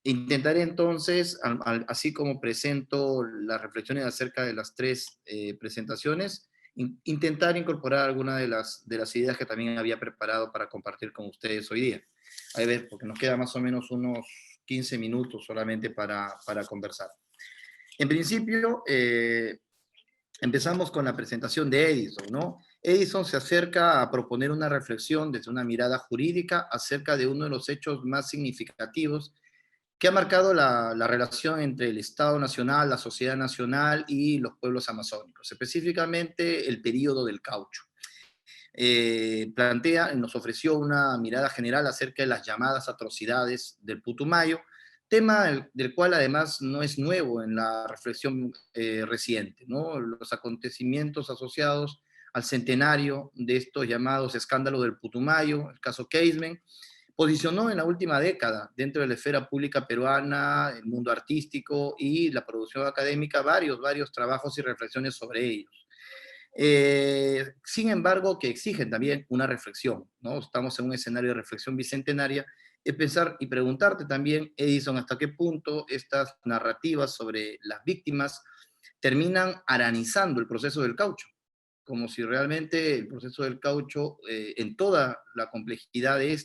Intentaré entonces, así como presento las reflexiones acerca de las tres presentaciones, intentar incorporar algunas de las ideas que también había preparado para compartir con ustedes hoy día. A ver, porque nos queda más o menos unos 15 minutos solamente para conversar. En principio, empezamos con la presentación de Edison, ¿no? Edison se acerca a proponer una reflexión desde una mirada jurídica acerca de uno de los hechos más significativos que ha marcado la relación entre el Estado Nacional, la sociedad nacional y los pueblos amazónicos, específicamente el período del caucho. Nos ofreció una mirada general acerca de las llamadas atrocidades del Putumayo, tema del cual además no es nuevo en la reflexión reciente, ¿no? Los acontecimientos asociados al centenario de estos llamados escándalos del Putumayo, el caso Keisman, posicionó en la última década dentro de la esfera pública peruana, el mundo artístico y la producción académica, varios trabajos y reflexiones sobre ellos. Sin embargo, que exigen también una reflexión, ¿no? Estamos en un escenario de reflexión bicentenaria, es pensar y preguntarte también, Edison, hasta qué punto estas narrativas sobre las víctimas terminan aranizando el proceso del caucho, como si realmente el proceso del caucho, en toda la complejidad de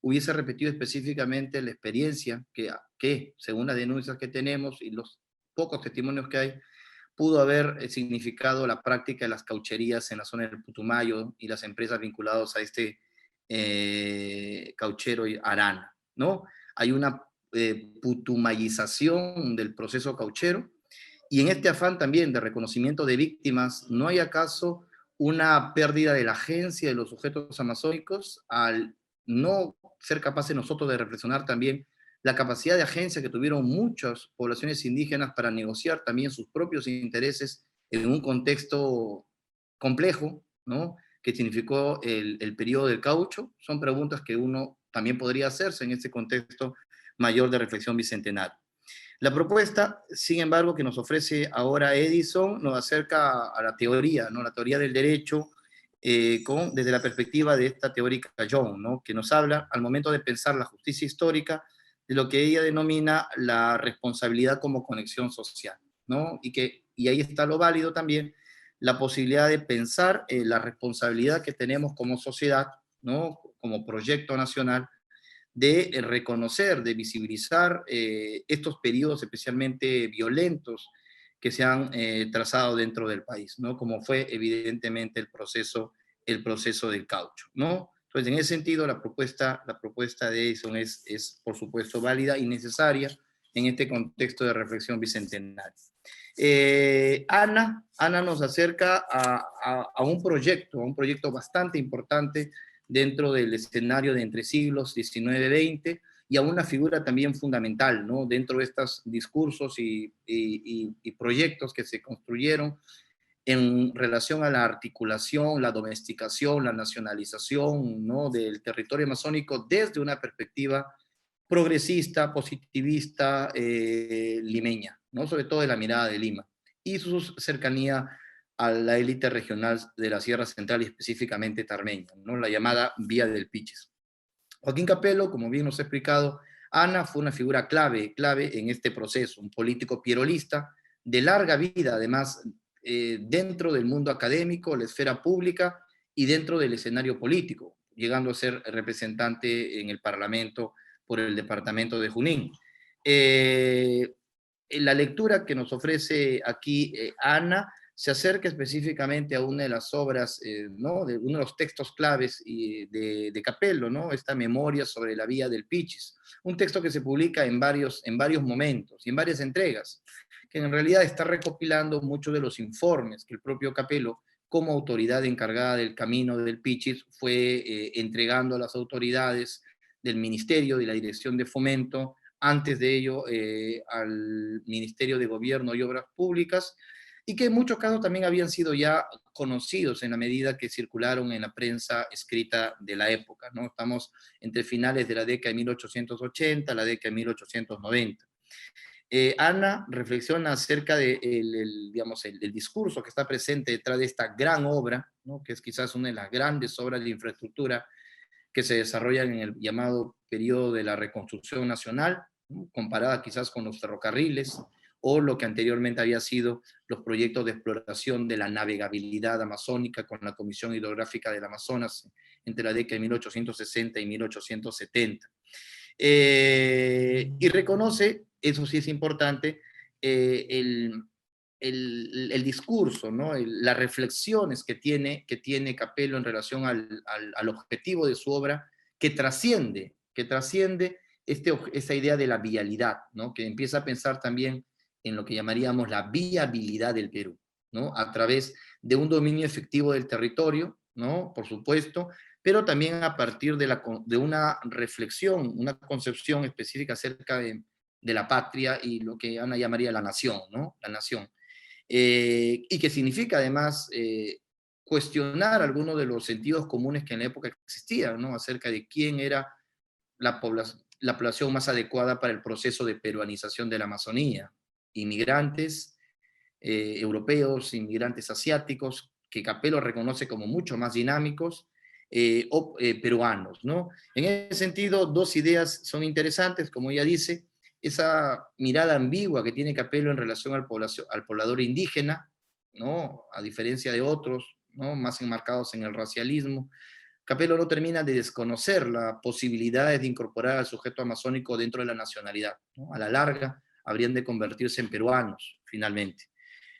hubiese repetido específicamente la experiencia que, según las denuncias que tenemos y los pocos testimonios que hay, pudo haber significado la práctica de las caucherías en la zona del Putumayo y las empresas vinculadas a este cauchero Arana, ¿no? Hay una putumayización del proceso cauchero, y en este afán también de reconocimiento de víctimas, ¿no hay acaso una pérdida de la agencia de los sujetos amazónicos al no ser capaces nosotros de reflexionar también la capacidad de agencia que tuvieron muchas poblaciones indígenas para negociar también sus propios intereses en un contexto complejo, ¿no? Que significó el periodo del caucho? Son preguntas que uno también podría hacerse en este contexto mayor de reflexión bicentenaria. La propuesta, sin embargo, que nos ofrece ahora Edison, nos acerca a la teoría, ¿no? La teoría del derecho, desde la perspectiva de esta teórica Young, ¿no? Que nos habla, al momento de pensar la justicia histórica, de lo que ella denomina la responsabilidad como conexión social, ¿no? Y ahí está lo válido también, la posibilidad de pensar la responsabilidad que tenemos como sociedad, ¿no? Como proyecto nacional, de reconocer, de visibilizar estos periodos especialmente violentos que se han trazado dentro del país, ¿no? Como fue evidentemente el proceso del caucho, ¿no? Entonces, en ese sentido, la propuesta de Edison es, por supuesto, válida y necesaria en este contexto de reflexión bicentenaria. Ana nos acerca a un proyecto bastante importante dentro del escenario de entre siglos XIX-XX, y a una figura también fundamental, ¿no? Dentro de estos discursos y proyectos que se construyeron en relación a la articulación, la domesticación, la nacionalización, ¿no? Del territorio amazónico desde una perspectiva progresista, positivista, limeña, ¿no? Sobre todo de la mirada de Lima, y su cercanía a la élite regional de la Sierra Central y específicamente tarmeña, ¿no? La llamada Vía del Piches. Joaquín Capello, como bien nos ha explicado Ana, fue una figura clave en este proceso, un político pierolista de larga vida, además, dentro del mundo académico, la esfera pública y dentro del escenario político, llegando a ser representante en el Parlamento por el departamento de Junín. La lectura que nos ofrece aquí Ana se acerca específicamente a una de las obras, ¿no? De uno de los textos claves de Capello, ¿no? Esta memoria sobre la Vía del Pichis, un texto que se publica en varios momentos y en varias entregas, que en realidad está recopilando muchos de los informes que el propio Capello, como autoridad encargada del camino del Pichis, fue entregando a las autoridades del Ministerio, de la Dirección de Fomento, antes de ello al Ministerio de Gobierno y Obras Públicas, y que en muchos casos también habían sido ya conocidos en la medida que circularon en la prensa escrita de la época, ¿no? Estamos entre finales de la década de 1880, la década de 1890. Ana reflexiona acerca del discurso que está presente detrás de esta gran obra, ¿no? Que es quizás una de las grandes obras de infraestructura que se desarrollan en el llamado periodo de la reconstrucción nacional, ¿no? Comparada quizás con los ferrocarriles, o lo que anteriormente había sido los proyectos de exploración de la navegabilidad amazónica con la Comisión Hidrográfica del Amazonas entre la década de 1860 y 1870. Y reconoce, eso sí es importante, el discurso, ¿no? Las reflexiones que tiene Capello en relación al objetivo de su obra, que trasciende esta idea de la vialidad, ¿no? Que empieza a pensar también en lo que llamaríamos la viabilidad del Perú, ¿no? A través de un dominio efectivo del territorio, ¿no? Por supuesto, pero también a partir de una reflexión, una concepción específica acerca de la patria y lo que Ana llamaría la nación, ¿no? La nación. Y que significa además cuestionar algunos de los sentidos comunes que en la época existían, ¿no? Acerca de quién era la población más adecuada para el proceso de peruanización de la Amazonía. Inmigrantes europeos, inmigrantes asiáticos, que Capello reconoce como mucho más dinámicos, o peruanos, ¿no? En ese sentido, dos ideas son interesantes, como ella dice, esa mirada ambigua que tiene Capello en relación al poblador indígena, ¿no? A diferencia de otros, ¿no? Más enmarcados en el racialismo. Capello no termina de desconocer la posibilidad de incorporar al sujeto amazónico dentro de la nacionalidad, ¿no? A la larga, habrían de convertirse en peruanos, finalmente.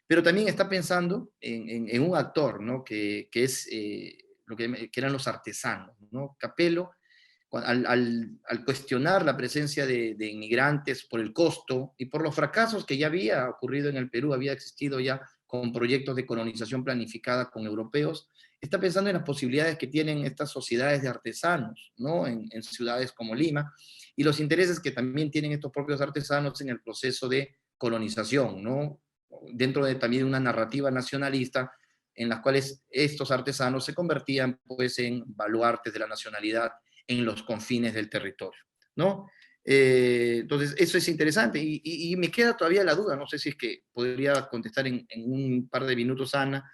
Pero también está pensando en un actor, ¿no? que es que eran los artesanos, ¿no? Capello, al cuestionar la presencia de inmigrantes por el costo y por los fracasos que ya había ocurrido en el Perú, había existido ya con proyectos de colonización planificada con europeos, está pensando en las posibilidades que tienen estas sociedades de artesanos, ¿no? En ciudades como Lima, y los intereses que también tienen estos propios artesanos en el proceso de colonización, ¿no? Dentro de también una narrativa nacionalista en las cuales estos artesanos se convertían pues en baluartes de la nacionalidad en los confines del territorio, ¿no? Entonces, eso es interesante y me queda todavía la duda, no sé si es que podría contestar en un par de minutos, Ana,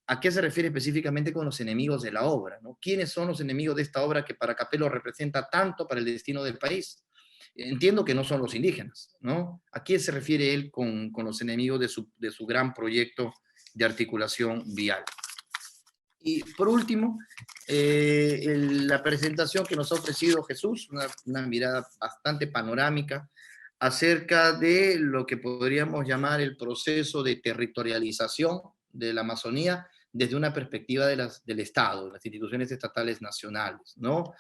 ¿a qué se refiere específicamente con los enemigos de la obra, ¿no? ¿Quiénes son los enemigos de esta obra que para Capello representa tanto para el destino del país? Entiendo que no son los indígenas, ¿no? ¿A quién se refiere él con los enemigos de su gran proyecto de articulación vial? Y por último, la presentación que nos ha ofrecido Jesús, una mirada bastante panorámica acerca de lo que podríamos llamar el proceso de territorialización de la Amazonía desde una perspectiva del Estado, las instituciones estatales nacionales, ¿no?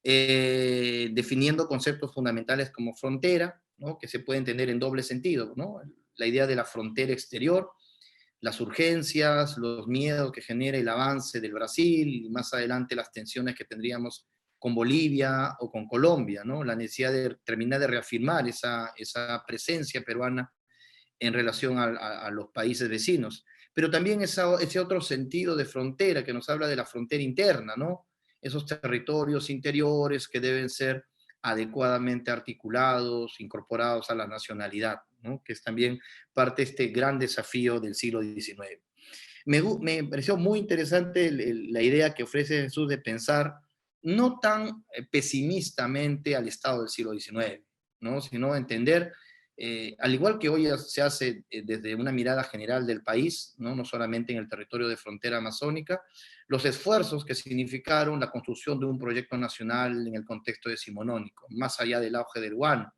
Definiendo conceptos fundamentales como frontera, ¿no? Que se puede entender en doble sentido, ¿no? La idea de la frontera exterior, las urgencias, los miedos que genera el avance del Brasil y más adelante las tensiones que tendríamos con Bolivia o con Colombia, ¿no? La necesidad de terminar de reafirmar esa presencia peruana en relación a los países vecinos. Pero también ese otro sentido de frontera que nos habla de la frontera interna, ¿no? Esos territorios interiores que deben ser adecuadamente articulados, incorporados a la nacionalidad, ¿no? Que es también parte de este gran desafío del siglo XIX. Me pareció muy interesante la idea que ofrece Jesús de pensar no tan pesimistamente al Estado del siglo XIX, ¿no? Sino entender, al igual que hoy se hace desde una mirada general del país, ¿no? No solamente en el territorio de frontera amazónica, los esfuerzos que significaron la construcción de un proyecto nacional en el contexto decimonónico, más allá del auge del Guano,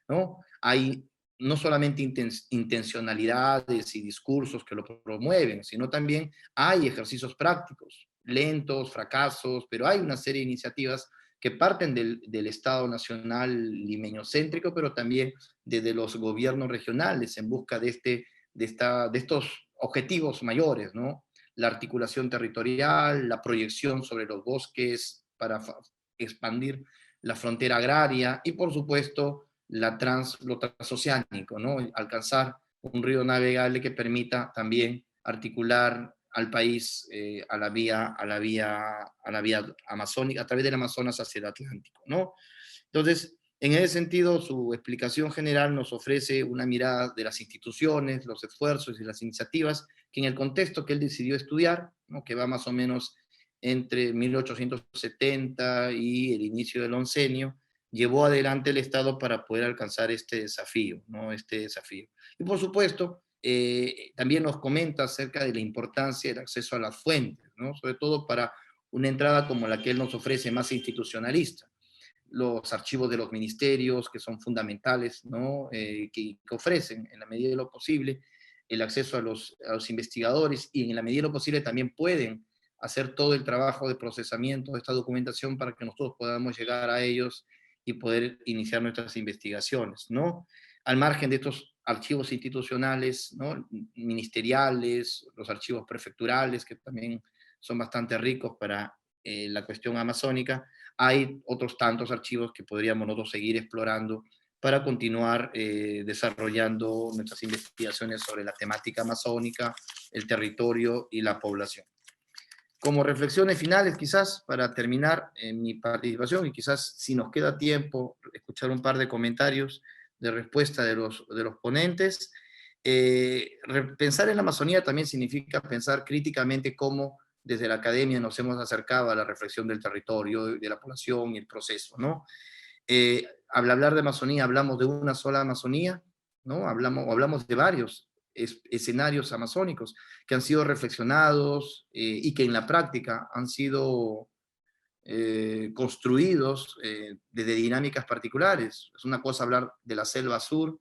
¿no? Hay no solamente intencionalidades y discursos que lo promueven, sino también hay ejercicios prácticos, lentos, fracasos, pero hay una serie de iniciativas que parten del Estado Nacional limeño-céntrico, pero también desde los gobiernos regionales en busca de estos objetivos mayores, ¿no? La articulación territorial, la proyección sobre los bosques para expandir la frontera agraria y, por supuesto, lo transoceánico, ¿no? Alcanzar un río navegable que permita también articular al país a la vía amazónica, a través del Amazonas hacia el Atlántico, ¿no? Entonces, en ese sentido, su explicación general nos ofrece una mirada de las instituciones, los esfuerzos y las iniciativas que en el contexto que él decidió estudiar, ¿no? Que va más o menos entre 1870 y el inicio del oncenio, llevó adelante el Estado para poder alcanzar este desafío, ¿no? Este desafío. Y por supuesto, también nos comenta acerca de la importancia del acceso a las fuentes, ¿no? Sobre todo para una entrada como la que él nos ofrece, más institucionalista. Los archivos de los ministerios, que son fundamentales, ¿no? Que ofrecen, en la medida de lo posible, el acceso a los investigadores y en la medida de lo posible también pueden hacer todo el trabajo de procesamiento de esta documentación para que nosotros podamos llegar a ellos y poder iniciar nuestras investigaciones, ¿no? Al margen de estos archivos institucionales, ¿no? Ministeriales, los archivos prefecturales, que también son bastante ricos para la cuestión amazónica, hay otros tantos archivos que podríamos nosotros seguir explorando para continuar desarrollando nuestras investigaciones sobre la temática amazónica, el territorio y la población. Como reflexiones finales, quizás, para terminar mi participación, y quizás si nos queda tiempo, escuchar un par de comentarios de respuesta de los ponentes. Pensar en la Amazonía también significa pensar críticamente cómo desde la academia nos hemos acercado a la reflexión del territorio, de la población y el proceso, ¿no? Al hablar de Amazonía, ¿hablamos de una sola Amazonía? ¿No? Hablamos de varios escenarios amazónicos que han sido reflexionados y que en la práctica han sido construidos desde dinámicas particulares. Es una cosa hablar de la selva sur,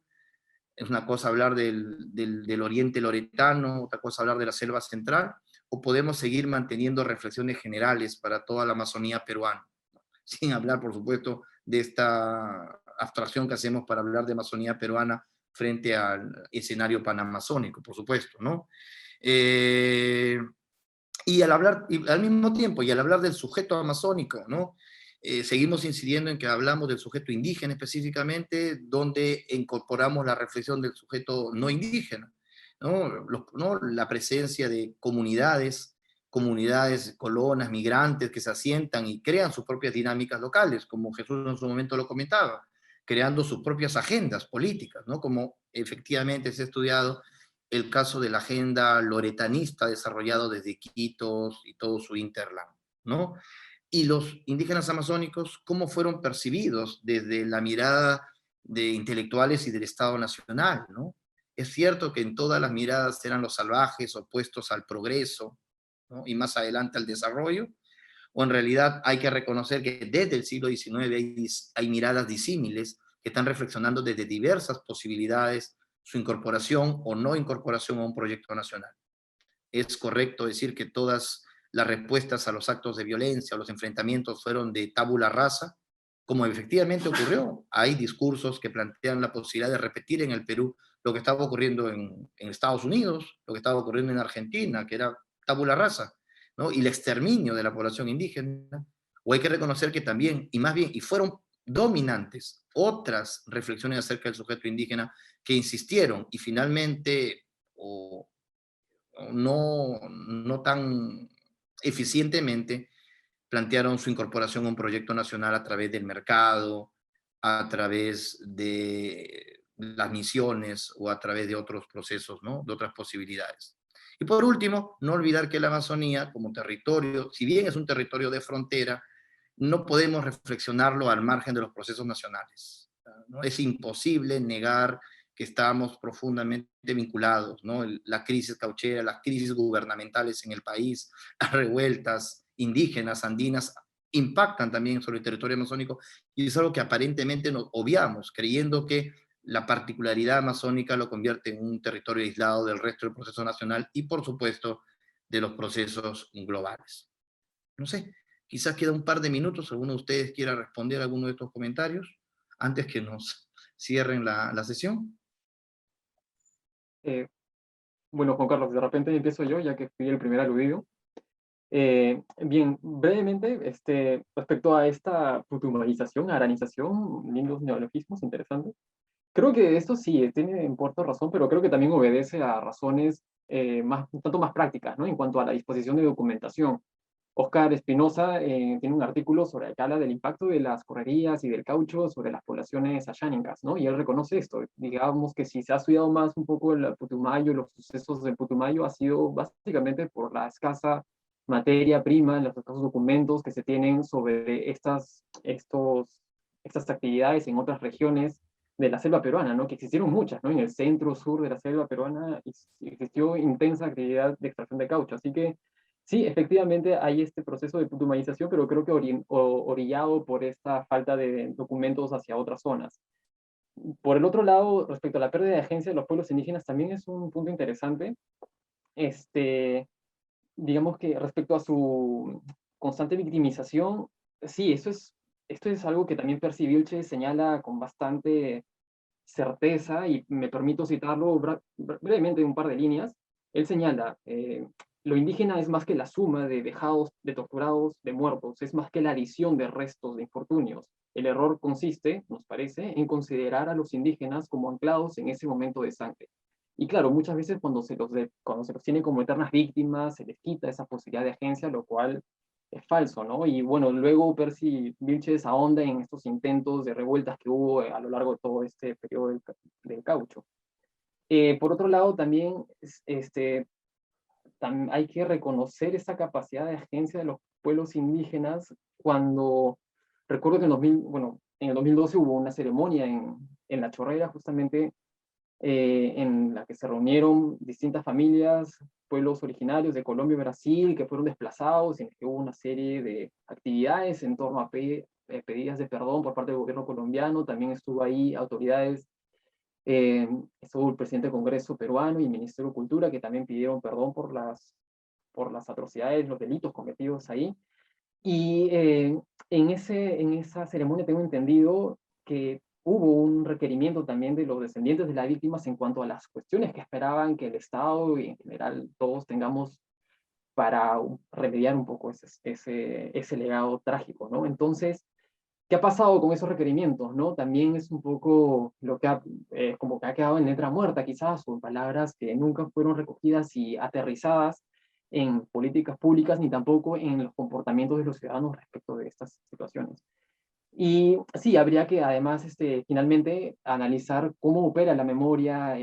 es una cosa hablar del oriente loretano, otra cosa hablar de la selva central, o podemos seguir manteniendo reflexiones generales para toda la Amazonía peruana, sin hablar, por supuesto, de esta abstracción que hacemos para hablar de Amazonía peruana frente al escenario panamazónico, por supuesto, ¿no? Y al mismo tiempo, y al hablar del sujeto amazónico, ¿no? Seguimos incidiendo en que hablamos del sujeto indígena específicamente, donde incorporamos la reflexión del sujeto no indígena, ¿no? La presencia de comunidades, colonas, migrantes que se asientan y crean sus propias dinámicas locales, como Jesús en su momento lo comentaba, creando sus propias agendas políticas, ¿no? Como efectivamente se ha estudiado el caso de la agenda loretanista desarrollado desde Iquitos y todo su hinterland, ¿no? Y los indígenas amazónicos, ¿cómo fueron percibidos desde la mirada de intelectuales y del Estado Nacional, ¿no? Es cierto que en todas las miradas eran los salvajes opuestos al progreso, ¿no? Y más adelante al desarrollo, o en realidad hay que reconocer que desde el siglo XIX hay miradas disímiles que están reflexionando desde diversas posibilidades su incorporación o no incorporación a un proyecto nacional. Es correcto decir que todas las respuestas a los actos de violencia, a los enfrentamientos fueron de tabula rasa, como efectivamente ocurrió. Hay discursos que plantean la posibilidad de repetir en el Perú lo que estaba ocurriendo en Estados Unidos, lo que estaba ocurriendo en Argentina, que era tabula rasa, ¿no? Y el exterminio de la población indígena, o hay que reconocer que también, y más bien, y fueron dominantes otras reflexiones acerca del sujeto indígena que insistieron y finalmente, o no tan eficientemente, plantearon su incorporación a un proyecto nacional a través del mercado, a través de las misiones o a través de otros procesos, ¿no? De otras posibilidades. Y por último, no olvidar que la Amazonía como territorio, si bien es un territorio de frontera, no podemos reflexionarlo al margen de los procesos nacionales, ¿no? Es imposible negar que estamos profundamente vinculados, ¿no? La crisis cauchera, las crisis gubernamentales en el país, las revueltas indígenas, andinas, impactan también sobre el territorio amazónico, y es algo que aparentemente nos obviamos, creyendo que la particularidad amazónica lo convierte en un territorio aislado del resto del proceso nacional y, por supuesto, de los procesos globales. No sé, quizás queda un par de minutos, alguno de ustedes quiera responder a alguno de estos comentarios antes que nos cierren la sesión. Bueno, Juan Carlos, de repente empiezo yo, ya que fui el primer aludido. Bien, brevemente, respecto a esta putumalización, aranización, lindos neologismos interesantes. Creo que esto sí tiene en parte razón, pero creo que también obedece a razones un tanto más prácticas, ¿no? En cuanto a la disposición de documentación. Oscar Espinosa tiene un artículo sobre que habla del impacto de las correrías y del caucho sobre las poblaciones ayánicas, ¿no? Y él reconoce esto. Digamos que si se ha estudiado más un poco el Putumayo, los sucesos del Putumayo, ha sido básicamente por la escasa materia prima, los escasos documentos que se tienen sobre estas actividades en otras regiones de la selva peruana, ¿no? Que existieron muchas, ¿no? En el centro, sur de la selva peruana existió intensa actividad de extracción de caucho. Así que sí, efectivamente hay este proceso de putumanización, pero creo que orillado por esta falta de documentos hacia otras zonas. Por el otro lado, respecto a la pérdida de agencia de los pueblos indígenas, también es un punto interesante. Digamos que respecto a su constante victimización, sí, esto es algo que también Percy Vilches señala con bastante certeza, y me permito citarlo brevemente en un par de líneas. Él señala, lo indígena es más que la suma de vejados, de torturados, de muertos, es más que la adición de restos de infortunios. El error consiste, nos parece, en considerar a los indígenas como anclados en ese momento de sangre. Y claro, muchas veces cuando se los tiene como eternas víctimas, se les quita esa posibilidad de agencia, lo cual es falso, ¿no? Y bueno, luego Percy Vilches ahonda en estos intentos de revueltas que hubo a lo largo de todo este periodo del caucho. Por otro lado, también hay que reconocer esa capacidad de agencia de los pueblos indígenas cuando, recuerdo que en el 2012 hubo una ceremonia en La Chorrera, justamente en la que se reunieron distintas familias, pueblos originarios de Colombia y Brasil, que fueron desplazados, y en que hubo una serie de actividades en torno a pedidas de perdón por parte del gobierno colombiano. También estuvo ahí autoridades, estuvo el presidente del Congreso peruano y el Ministerio de Cultura, que también pidieron perdón por las atrocidades, los delitos cometidos ahí. Y en esa ceremonia tengo entendido que hubo un requerimiento también de los descendientes de las víctimas en cuanto a las cuestiones que esperaban que el Estado y en general todos tengamos para remediar un poco ese legado trágico, ¿no? Entonces, ¿qué ha pasado con esos requerimientos, no? También es un poco lo que como que ha quedado en letra muerta, quizás, o en palabras que nunca fueron recogidas y aterrizadas en políticas públicas, ni tampoco en los comportamientos de los ciudadanos respecto de estas situaciones. Y sí, habría que además finalmente analizar cómo opera la memoria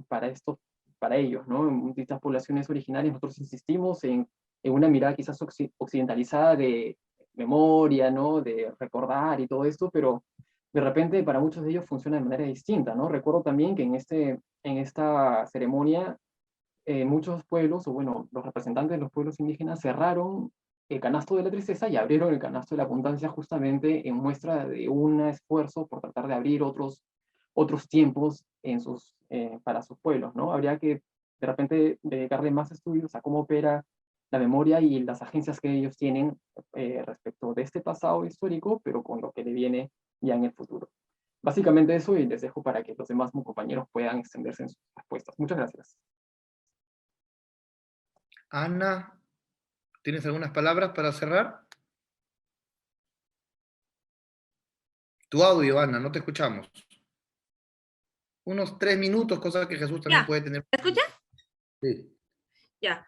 para ellos, ¿no? En distintas poblaciones originarias nosotros insistimos en una mirada quizás occidentalizada de memoria, ¿no? De recordar y todo esto, pero de repente para muchos de ellos funciona de manera distinta, ¿no? Recuerdo también que en esta ceremonia muchos pueblos, o bueno, los representantes de los pueblos indígenas cerraron el canasto de la tristeza y abrieron el canasto de la abundancia, justamente en muestra de un esfuerzo por tratar de abrir otros tiempos para sus pueblos, ¿no? Habría que de repente dedicarle más estudios a cómo opera la memoria y las agencias que ellos tienen respecto de este pasado histórico, pero con lo que le viene ya en el futuro. Básicamente eso, y les dejo para que los demás compañeros puedan extenderse en sus respuestas. Muchas gracias. Ana, ¿tienes algunas palabras para cerrar? Tu audio, Ana, no te escuchamos. Unos 3 minutos, cosa que Jesús también Ya. puede tener. ¿Me escucha? Sí. Ya.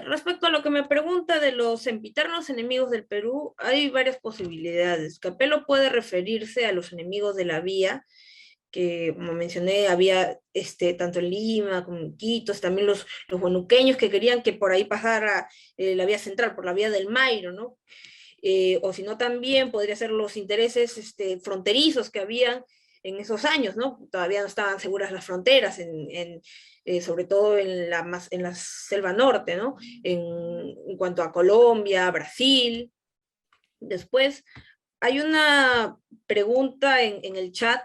Respecto a lo que me pregunta de los sempiternos enemigos del Perú, hay varias posibilidades. Capello puede referirse a los enemigos de la vía, que como mencioné, había tanto en Lima como en Iquitos, también los huanuqueños que querían que por ahí pasara la vía central, por la vía del Mairo, ¿no? O si no también podría ser los intereses fronterizos que habían en esos años, ¿no? Todavía no estaban seguras las fronteras, sobre todo en la selva norte, ¿no? En cuanto a Colombia, Brasil. Después, hay una pregunta en el chat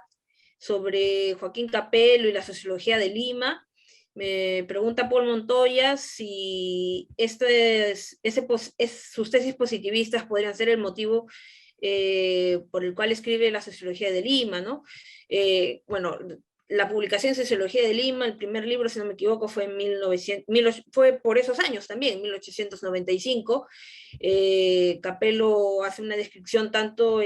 sobre Joaquín Capello y la sociología de Lima. Me pregunta Paul Montoya si sus tesis positivistas podrían ser el motivo por el cual escribe la sociología de Lima, ¿no? Bueno, la publicación de Sociología de Lima, el primer libro, si no me equivoco, fue en 1900, fue por esos años también, 1895. Capello hace una descripción tanto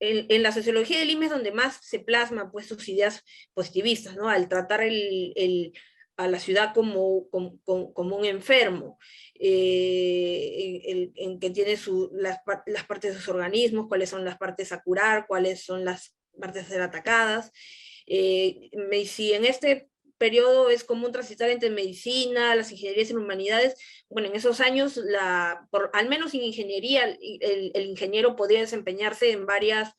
en la sociología de Lima es donde más se plasman pues sus ideas positivistas, ¿no? Al tratar a la ciudad como un enfermo, en que tiene las partes de sus organismos, cuáles son las partes a curar, cuáles son las partes a ser atacadas. Si en este periodo es común transitar entre medicina, las ingenierías en humanidades, bueno, en esos años, al menos en ingeniería, el ingeniero podría desempeñarse en varias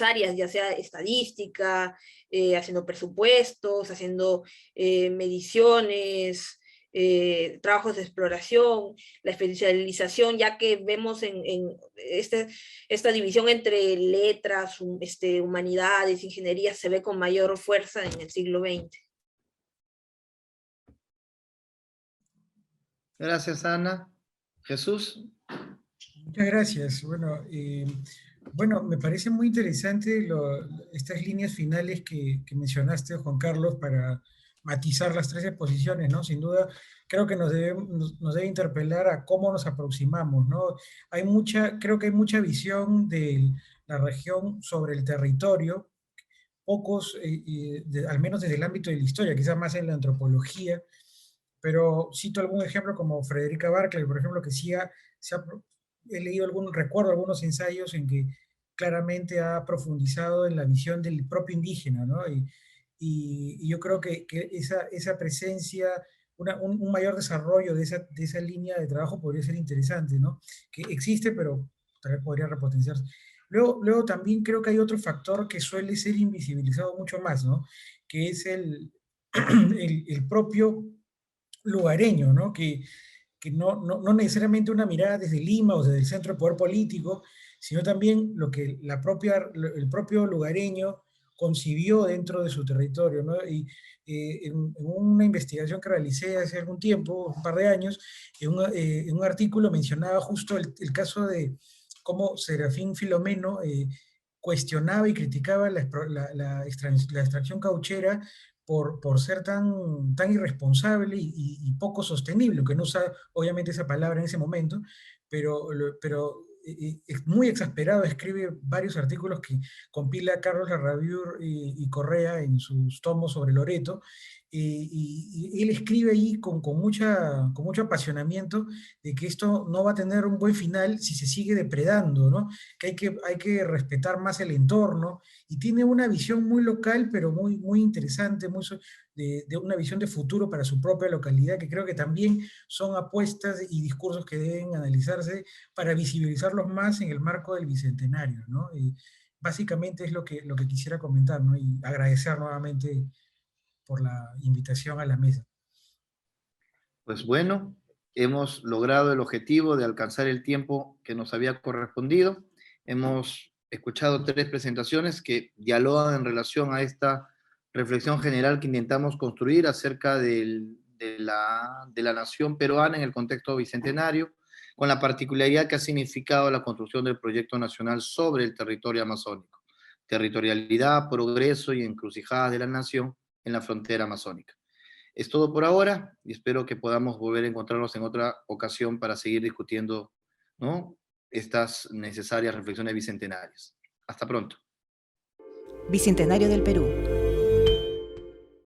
áreas, ya sea estadística, haciendo presupuestos, haciendo mediciones, trabajos de exploración, la especialización, ya que vemos en esta división entre letras, humanidades, ingeniería, se ve con mayor fuerza en el siglo XX. Gracias, Ana. Jesús. Muchas gracias. Bueno, me parece muy interesante estas líneas finales que mencionaste, Juan Carlos, para matizar las tres exposiciones, ¿no? Sin duda, creo que nos debe interpelar a cómo nos aproximamos, ¿no? Creo que hay mucha visión de la región sobre el territorio, pocos, al menos desde el ámbito de la historia, quizás más en la antropología, pero cito algún ejemplo como Frederica Barclay, por ejemplo, que he leído recuerdo algunos ensayos en que claramente ha profundizado en la visión del propio indígena, ¿no? Y yo creo que esa presencia, un mayor desarrollo de esa línea de trabajo podría ser interesante, ¿no? Que existe, pero tal vez podría repotenciarse. Luego también creo que hay otro factor que suele ser invisibilizado mucho más, ¿no? Que es el propio lugareño, ¿no? Que no necesariamente una mirada desde Lima o desde el centro de poder político, sino también lo que el propio lugareño concibió dentro de su territorio, ¿no? Y en una investigación que realicé hace algún tiempo, un par de años, en un artículo mencionaba justo el caso de cómo Serafín Filomeno cuestionaba y criticaba la extracción cauchera por ser tan irresponsable y poco sostenible, aunque no usa obviamente esa palabra en ese momento, pero es muy exasperado, escribe varios artículos que compila Carlos Larrabiur y Correa en sus tomos sobre Loreto, y él escribe ahí con mucho apasionamiento de que esto no va a tener un buen final si se sigue depredando, ¿no? Que hay que respetar más el entorno, y tiene una visión muy local, pero muy interesante, de una visión de futuro para su propia localidad, que creo que también son apuestas y discursos que deben analizarse para visibilizarlos más en el marco del Bicentenario, ¿no? Y básicamente es lo que quisiera comentar, ¿no? Y agradecer nuevamente por la invitación a la mesa. Pues bueno, hemos logrado el objetivo de alcanzar el tiempo que nos había correspondido. Hemos escuchado 3 presentaciones que dialogan en relación a esta reflexión general que intentamos construir acerca de la nación peruana en el contexto bicentenario, con la particularidad que ha significado la construcción del proyecto nacional sobre el territorio amazónico, territorialidad, progreso y encrucijadas de la nación en la frontera amazónica. Es todo por ahora y espero que podamos volver a encontrarnos en otra ocasión para seguir discutiendo, ¿no?, estas necesarias reflexiones bicentenarias. Hasta pronto. Bicentenario del Perú.